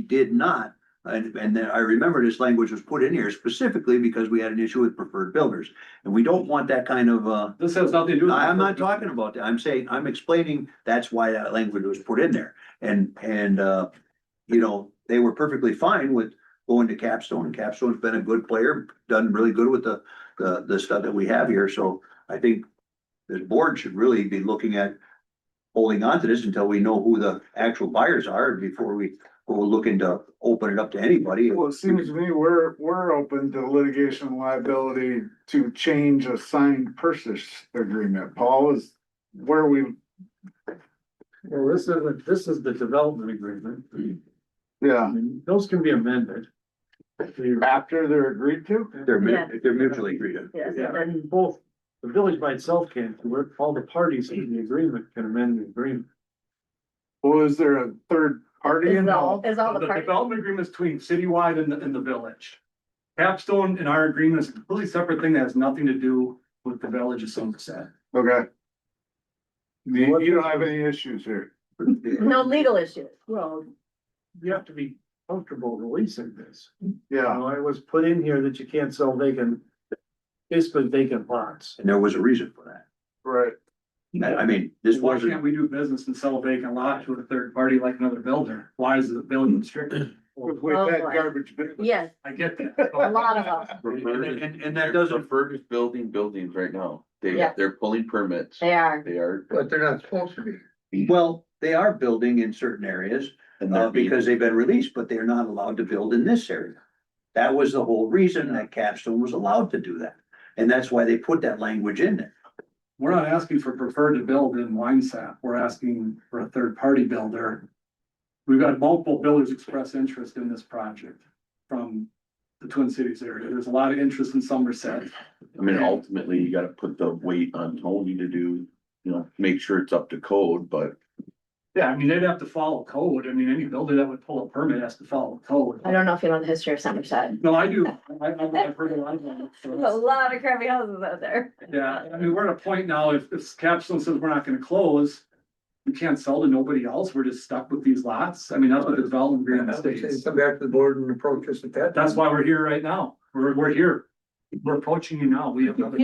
did not. And then I remember this language was put in here specifically because we had an issue with preferred builders. And we don't want that kind of, This has nothing to do with. I'm not talking about that. I'm saying, I'm explaining that's why that language was put in there. And, you know, they were perfectly fine with going to Capstone, and Capstone's been a good player, done really good with the stuff that we have here. So I think the board should really be looking at holding on to this until we know who the actual buyers are before we go looking to open it up to anybody. Well, it seems to me we're open to litigation liability to change a signed purchase agreement. Paul, is where we, Well, this is the development agreement. yeah, I mean, those can be amended. after they're agreed to? They're mutually agreed to. Yes, Yeah, and and both, the village by itself can't do it, all the parties in the agreement can amend the agreement. Well, is there a third party involved? is all The the parties. development agreement is between Citywide and the village. Capstone in our agreement is a completely separate thing that has nothing to do with the village of Somerset. Okay. You don't have any issues here? No legal issues. Well, you have to be comfortable releasing this. You Yeah, know, it was put in here that you can't sell vacant, basically vacant lots. And there was a reason for that. right. I mean, this Why wasn't, can't we do business and sell a vacant lot to a third party like another builder? Why is the building restricted? We've Oh, had boy. garbage business. Yes, I get that. a lot of them. and that doesn't, Preferred is building buildings right now. Yeah. They're pulling permits. They are. They are. But they're not supposed to be. well, they are building in certain areas, And they're being- because they've been released, but they're not allowed to build in this area. That was the whole reason that Capstone was allowed to do that. And that's why they put that language in there. We're not asking for preferred to build in Winesap. We're asking for a third party builder. We've got multiple builders express interest in this project from the Twin Cities area. There's a lot of interest in Somerset. I mean, ultimately, you gotta put the weight on Tony to do, you know, make sure it's up to code, but Yeah, I mean, they'd have to follow code. I mean, any builder that would pull a permit has to follow code. I don't know if you know the history of Somerset. No, I do. I've heard a lot of them. There's a lot of crappy houses out there. Yeah, I mean, we're at a point now, if Capstone says we're not gonna close, we can't sell to nobody else. We're just stuck with these lots. I mean, that's what the development agreement states. Come back to the board and approach us at that. That's why we're here right now. We're here. We're approaching you now. We have another.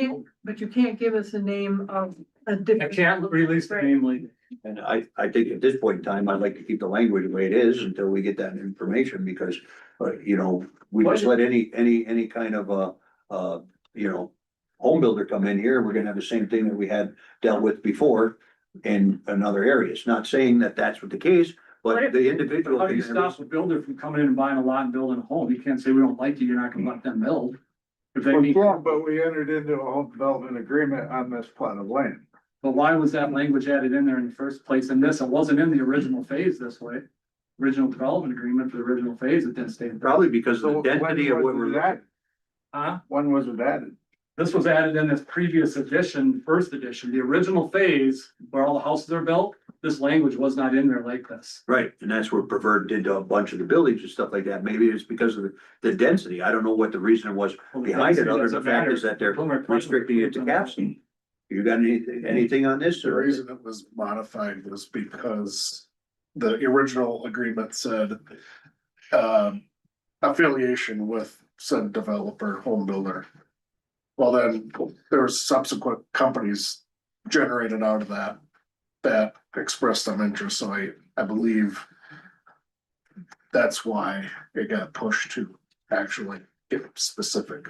But you can't give us a name of a I different. can't release the name legally. And I think at this point in time, I'd like to keep the language the way it is until we get that information, because, you know, we just let any kind of, you know, home builder come in here, we're gonna have the same thing that we had dealt with before in other areas. Not saying that that's what the case, What but if- the individual. How do you stop a builder from coming in and buying a lot and building a home? You can't say we don't like you, you're not gonna let them build. If they We need, can't, but we entered into a home development agreement on this plot of land. but why was that language added in there in the first place? And this, it wasn't in the original phase this way. Original development agreement for the original phase, it didn't stay in. Probably because of So the density of what we're looking at. Huh? When was it added? This was added in this previous edition, first edition, the original phase where all the houses are built. This language was not in there like this. Right, and that's where Preferred did a bunch of the buildings and stuff like that. Maybe it's because of the density. I don't know what the reason was behind it, other than the fact is that they're restricting it to Capstone. You got anything on this? The Or reason it was modified was because the original agreement said affiliation with said developer, home builder. Well, then there's subsequent companies generated out of that expressed some interest, so I believe that's why it got pushed to actually get specific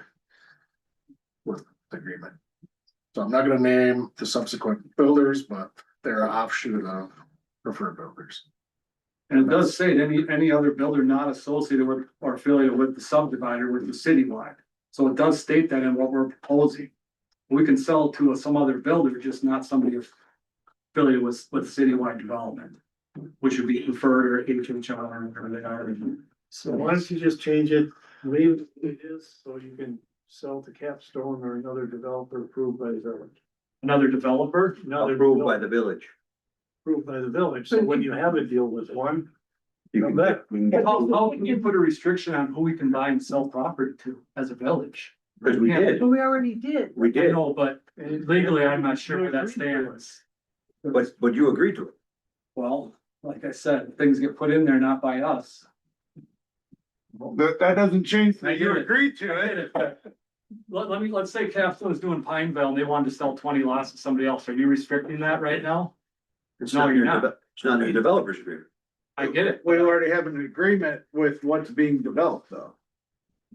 with the agreement. So I'm not gonna name the subsequent builders, but they're an offshoot of preferred builders. And it does say any other builder not associated with or affiliated with the subdivider with the citywide. So it does state that in what we're proposing. We can sell to some other builder, just not somebody affiliated with citywide development, which would be preferred or HHR or whatever they are. So why don't you just change it, leave it is, so you can sell to Capstone or another developer approved by the village. Another developer, Another Approved by developer the village. approved by the village, so when you have a deal with one, You can, we can get, how can you put a restriction on who we can buy and sell property to as a village? because we did, But we already did. we I did, know, but legally, I'm not sure where that stands. but you agreed to it. Well, like I said, things get put in there not by us. That doesn't change I that you get it. agreed to I it. get it, but let's say Capstone is doing Pineville and they wanted to sell 20 lots to somebody else. Are you restricting that right now? It's No, not you're your, not. it's not in the developer's agreement. I get it. We already have an agreement with what's being developed though.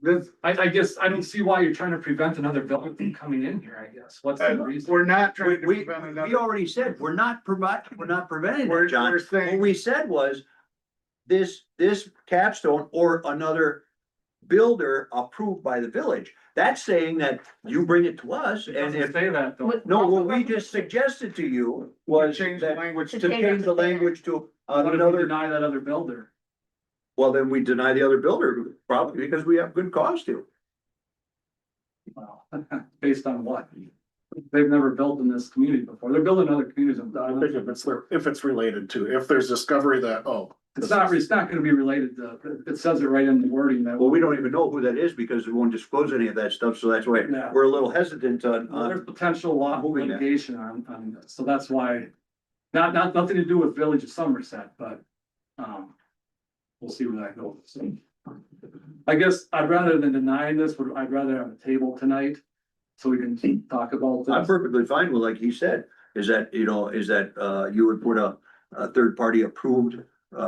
This, I guess I don't see why you're trying to prevent another building from coming in here, I guess. What's the reason? we're not trying to We prevent we another. already said, we're not preventing We're- it, John. we're saying- What we said was, this Capstone or another builder approved by the village. That's saying that you bring it to us, It and doesn't if, say that though. no, what we just suggested to you was Change the that, language to to. change the language to What if we another, deny that other builder? well, then we deny the other builder, probably because we have good cause to. Well, based on what? They've never built in this community before. They're building other communities. I think if it's related to, if there's discovery that, oh. It's not gonna be related to, it says it right in the wording that. Well, we don't even know who that is because we won't disclose any of that stuff, so that's why Yeah. we're a little hesitant on, Well, there's potential law moving that. litigation on this, so that's why, nothing to do with Village of Somerset, but, we'll see where that goes. So, I guess I'd rather than denying this, I'd rather have a table tonight, so we can talk about I'm this. perfectly fine with, like he said, is that, you would put a third party approved,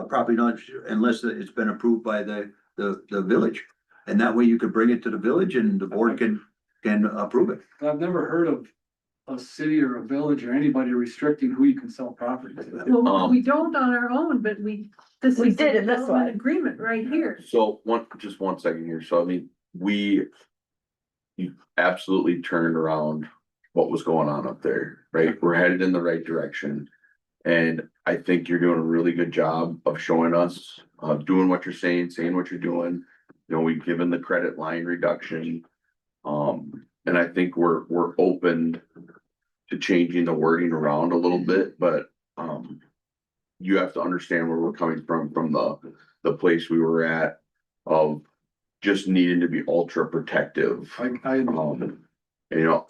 property not, unless it's been approved by the village. And that way you could bring it to the village and the board can approve it. I've never heard of a city or a village or anybody restricting who you can sell property to. Well, we don't on our own, but this We is the did it this development way. agreement right here. So just one second here. So I mean, you absolutely turned around what was going on up there, right? We're headed in the right direction. And I think you're doing a really good job of showing us, doing what you're saying what you're doing. You know, we've given the credit line reduction. And I think we're open to changing the wording around a little bit, but, you have to understand where we're coming from the place we were at of just needing to be ultra protective. You know,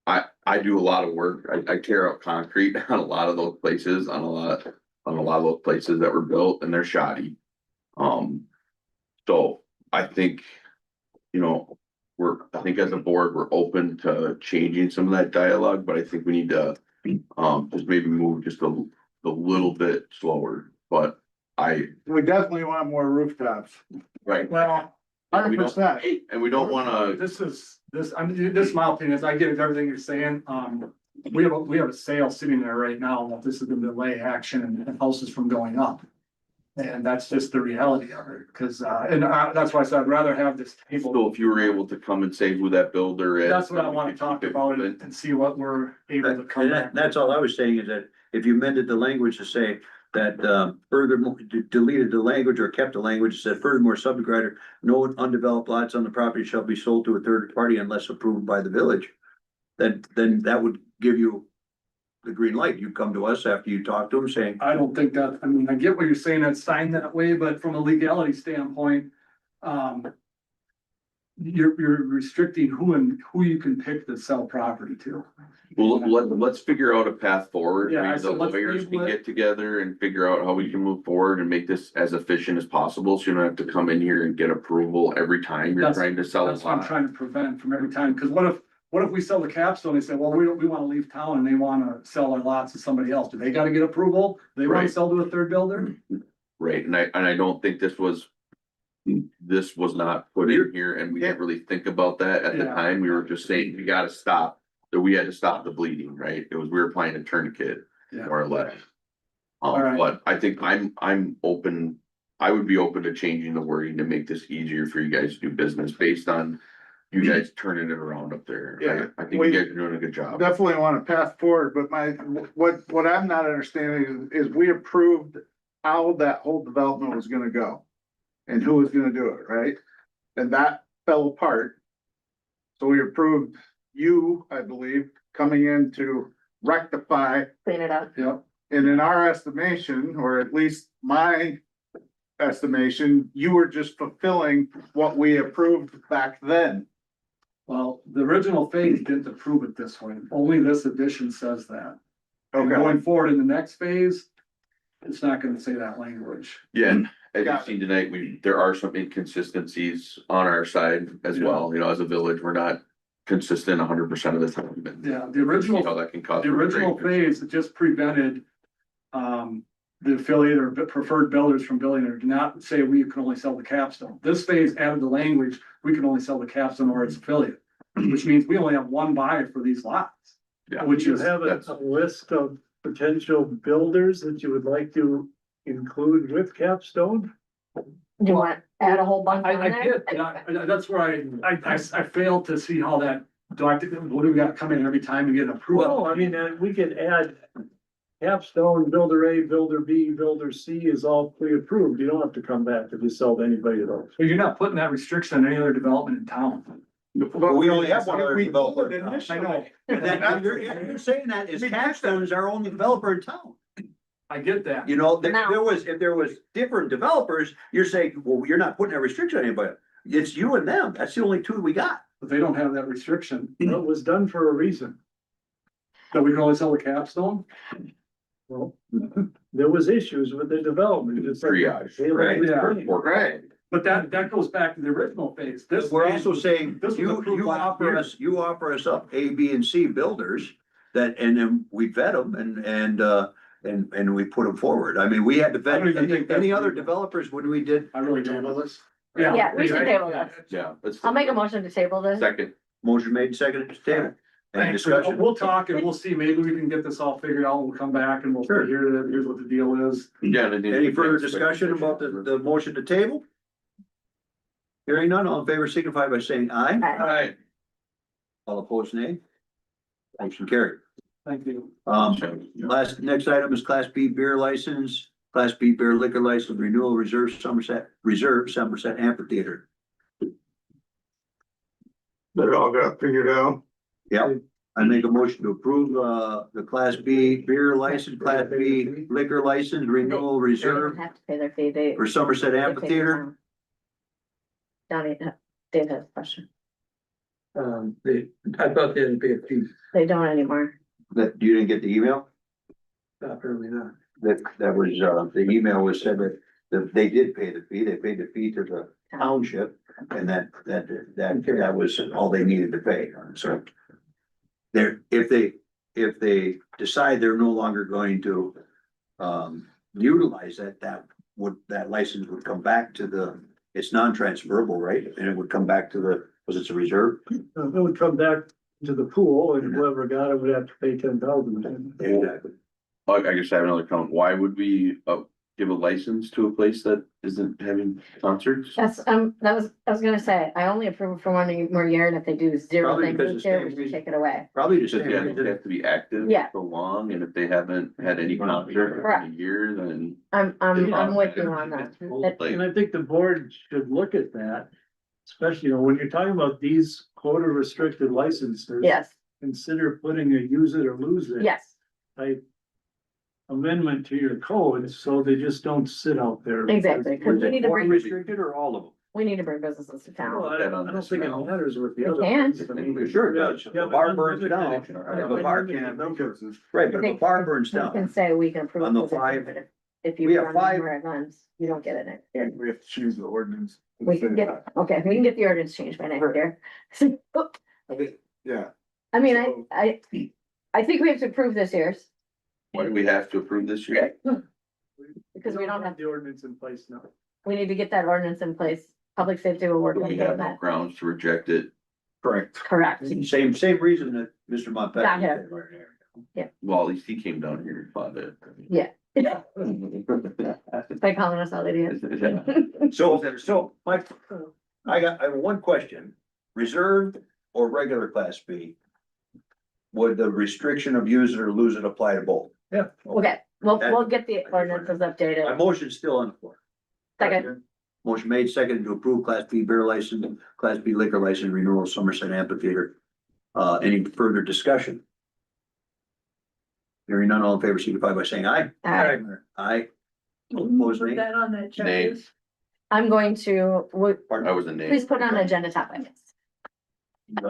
I do a lot of work. I tear up concrete on a lot of those places, on a lot of those places that were built and they're shoddy. So I think, you know, I think as a board, we're open to changing some of that dialogue, but I think we need to just maybe move just a little bit slower, but We definitely want more rooftops. right. Well, And we 100%. And we don't wanna, This is my opinion, is I get everything you're saying, we have a sale sitting there right now, that this is gonna delay action and houses from going up. And that's just the reality of it, cause, that's why I said I'd rather have this table. so if you were able to come and say who that builder is. That's what I then we wanna could talk keep it about moving. and see what we're able to come And back. that's all I was saying is that if you amended the language to say that, furthermore, deleted the language or kept the language, that said furthermore, subject writer, no undeveloped lots on the property shall be sold to a third party unless approved by the village. Then that would give you the green light. You come to us after you talk to them saying, I don't think that, I mean, I get what you're saying, it's signed that way, but from a legality standpoint, you're restricting who you can pick to sell property to. Well, let's figure out a path forward. Yeah, Maybe so the let's lawyers table can it. get together and figure out how we can move forward and make this as efficient as possible. So you don't have to come in here and get approval every time you're That's- trying to sell a That's what I'm lot. trying to prevent from every time, because what if we sell the Capstone, they say, well, we wanna leave town and they wanna sell our lots to somebody else, do they gotta get approval? They wanna Right. sell to a third builder? Right, and I don't think this was not put in here and we didn't really think about that at the Yeah. time. We were just saying, we gotta stop. That we had to stop the bleeding, right? It was, we were playing a tourniquet, Yeah. more or less. All right. But I think I'm open, I would be open to changing the wording to make this easier for you guys to do business based on you guys turning it around up there. Yeah. I think you guys are doing a good job. Definitely want to path forward, but what I'm not understanding is we approved how that whole development was gonna go. And who was gonna do it, right? And that fell apart. So we approved you, I believe, coming in to rectify. Clean it up. Yep. And in our estimation, or at least my estimation, you were just fulfilling what we approved back then. Well, the original phase didn't approve it this way, only this addition says that. And Okay, going forward in the next phase, it's not gonna say that language. Yeah, and as Got you've seen tonight, there are some inconsistencies on our side as well, you know, as a village, we're not consistent 100% of the time. and Yeah, the see original, How that can cause. the original phase, it just prevented the affiliate or preferred builders from building or do not say we can only sell the capstone. This phase added the language, we can only sell the capstone or its affiliate, which means we only have one buyer for these lots. Yeah. Which Do you is, have a list of potential builders that you would like to include with Capstone? Do you want to add a whole bunch on I there? did, and that's where I failed to see how that, what do we got coming every time we get an approval? Well, I mean, we could add Capstone, Builder A, Builder B, Builder C is all pre-approved. You don't have to come back if you sell to anybody at all. So you're not putting that restriction on any other development in town. But we only have one other We developer. did in town. initially. You're saying that is Capstone is our only developer in town. I get that. You know, No. if there was different developers, you're saying, well, you're not putting a restriction on anybody. It's you and them. That's the only two we got. But they don't have that restriction, It was done for a reason. that we can only sell the capstone. Well, there was issues with the development. It's like- Triage, They let it right. drain. Right. But that goes back to the original phase. This. We're phase also was- saying, This was you approved last year. you offer us up A, B, and C builders that, and then we vet them and we put them forward. I mean, we had to vet, I don't even think any that's other legal. developers when we did. I really don't. Yeah, we should table this. Yeah. let's- I'll make a motion to table this. Second, Motion made, seconded to table. Any Thanks. discussion? We'll talk and we'll see, maybe we can get this all figured out, we'll come back and we'll say, Sure. here's what the deal is. yeah. and then- Any further discussion about the motion to table? Hearing none, all in favor signify by saying aye. Aye. All opposed, nay. Motion carried. Thank you. Next item is Class B beer license, Class B beer liquor license renewal Reserve Somerset Amphitheater. That all got figured out. Yep, I make a motion to approve, the Class B beer license, Class B liquor license renewal They reserve don't have to pay their fee. They. for Somerset they pay the Amphitheater. town. Donnie, Dave has a question. I thought they didn't pay a fee, They don't anymore. That, you didn't get the email? apparently not. That was, the email was said that they did pay the fee, they paid the fee to the township, and that was all they needed to pay, so. If they decide they're no longer going to, utilize that license would come back to it's non-transferable, right? And it would come back to was it a reserve? It would come back to the pool and whoever got it would have to pay 10,000. Exactly. I guess I have another comment. Why would we give a license to a place that isn't having concerts? That's, I was gonna say, I only approve it for 1 more year, and if they do zero Probably things because this the year, same we should reason. take it away. Probably Just, just. yeah, they have to be active Yeah. so long, and if they haven't had any concert in a Correct. year, then. I'm with you on that. That- Like, And I think the board should look at that, especially, when you're talking about these quota restricted licenses. Yes, Consider putting a use it or lose it. yes, Type amendment to your code, so they just don't sit out there. exactly, cause we need to bring, Restricted or all of them? we need to bring businesses to Well, town. I don't think it matters with the It other. can. ones. I mean, Sure it does. yeah, The bar but burns down. unlimited. The bar can't. Right, but if the bar burns You can down, say we can approve. On the it, but five- If we you have run five- more events, you don't get it next year. We have to choose the ordinance. We can get, okay, we can get the ordinance changed by next year. Yeah. I mean, I think we have to approve this year's, why do we have to approve this year? because we don't have, The ordinance in place now. we need to get that ordinance in place. Public safety will work on We have no that. grounds to reject it. correct. Correct. Same reason that Mr. Montpet. Got him. Well, at least he came down here and fought it. Yeah. By calling us all idiots. So, Mike, I have one question. reserved or regular class B? Would the restriction of use it or lose it apply to both? Yeah. Okay, we'll get the ordinances My updated. motion's still on the floor. Second, Motion made, second to approve class B beer license, class B liquor license renewal Somerset Amphitheater. Any further discussion? Hearing none, all in favor, signify by saying aye. Aye. Aye. Opposed, nay? on that Nay. I'm going to, I was a name. please put it on agenda topic.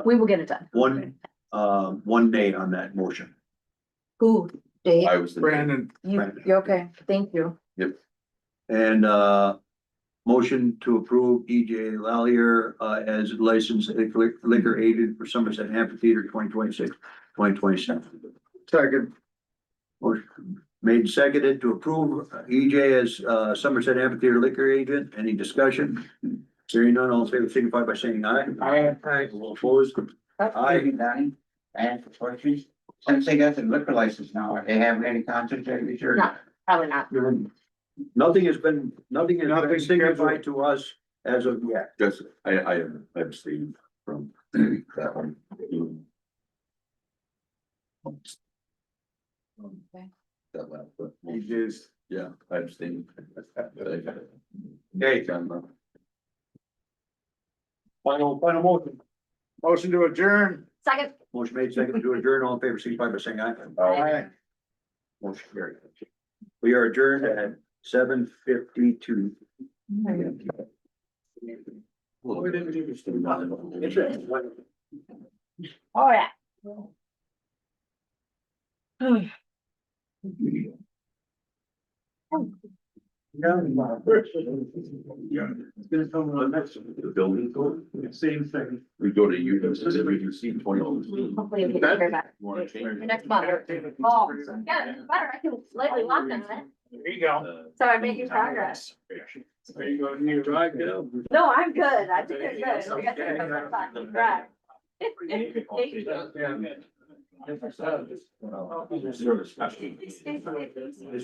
We will get it done. One nay on that motion. Who, Dave? I was the name. Brandon, You're okay, thank you. And, motion to approve EJ Lallier, as licensed liquor agent for Somerset Amphitheater 2026-2027. second, Motion made and seconded to approve EJ as Somerset Amphitheater liquor agent. Any discussion? Hearing none, all in favor, signify by saying aye. Aye. All opposed? Aye. I have a question. Since they got the liquor license now, are they having any concerts every year? No. Probably not. Nothing has been signified scheduled. to us as of yet. Just, I abstained from that one. Okay. That last, but, EJ's. yeah, I abstained. Okay, final motion. Motion to adjourn. Second. Motion made, seconded to adjourn. All in favor, signify by saying aye. Aye. Motion carried. We are adjourned at 7:52. Oh, yeah. It's gonna come on next. The building code, Same thing. we go to you, we can see 20. Hopefully you'll get your back. You wanna change Your it? next month. Oh, yeah, it's better. I can slightly lock on it. There you go. So I'm making progress. Are you going to need a ride? Yeah. No, I'm good. I think I'm good. I guess I'm fine. Right. As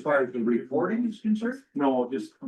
far as the reporting is concerned? No, just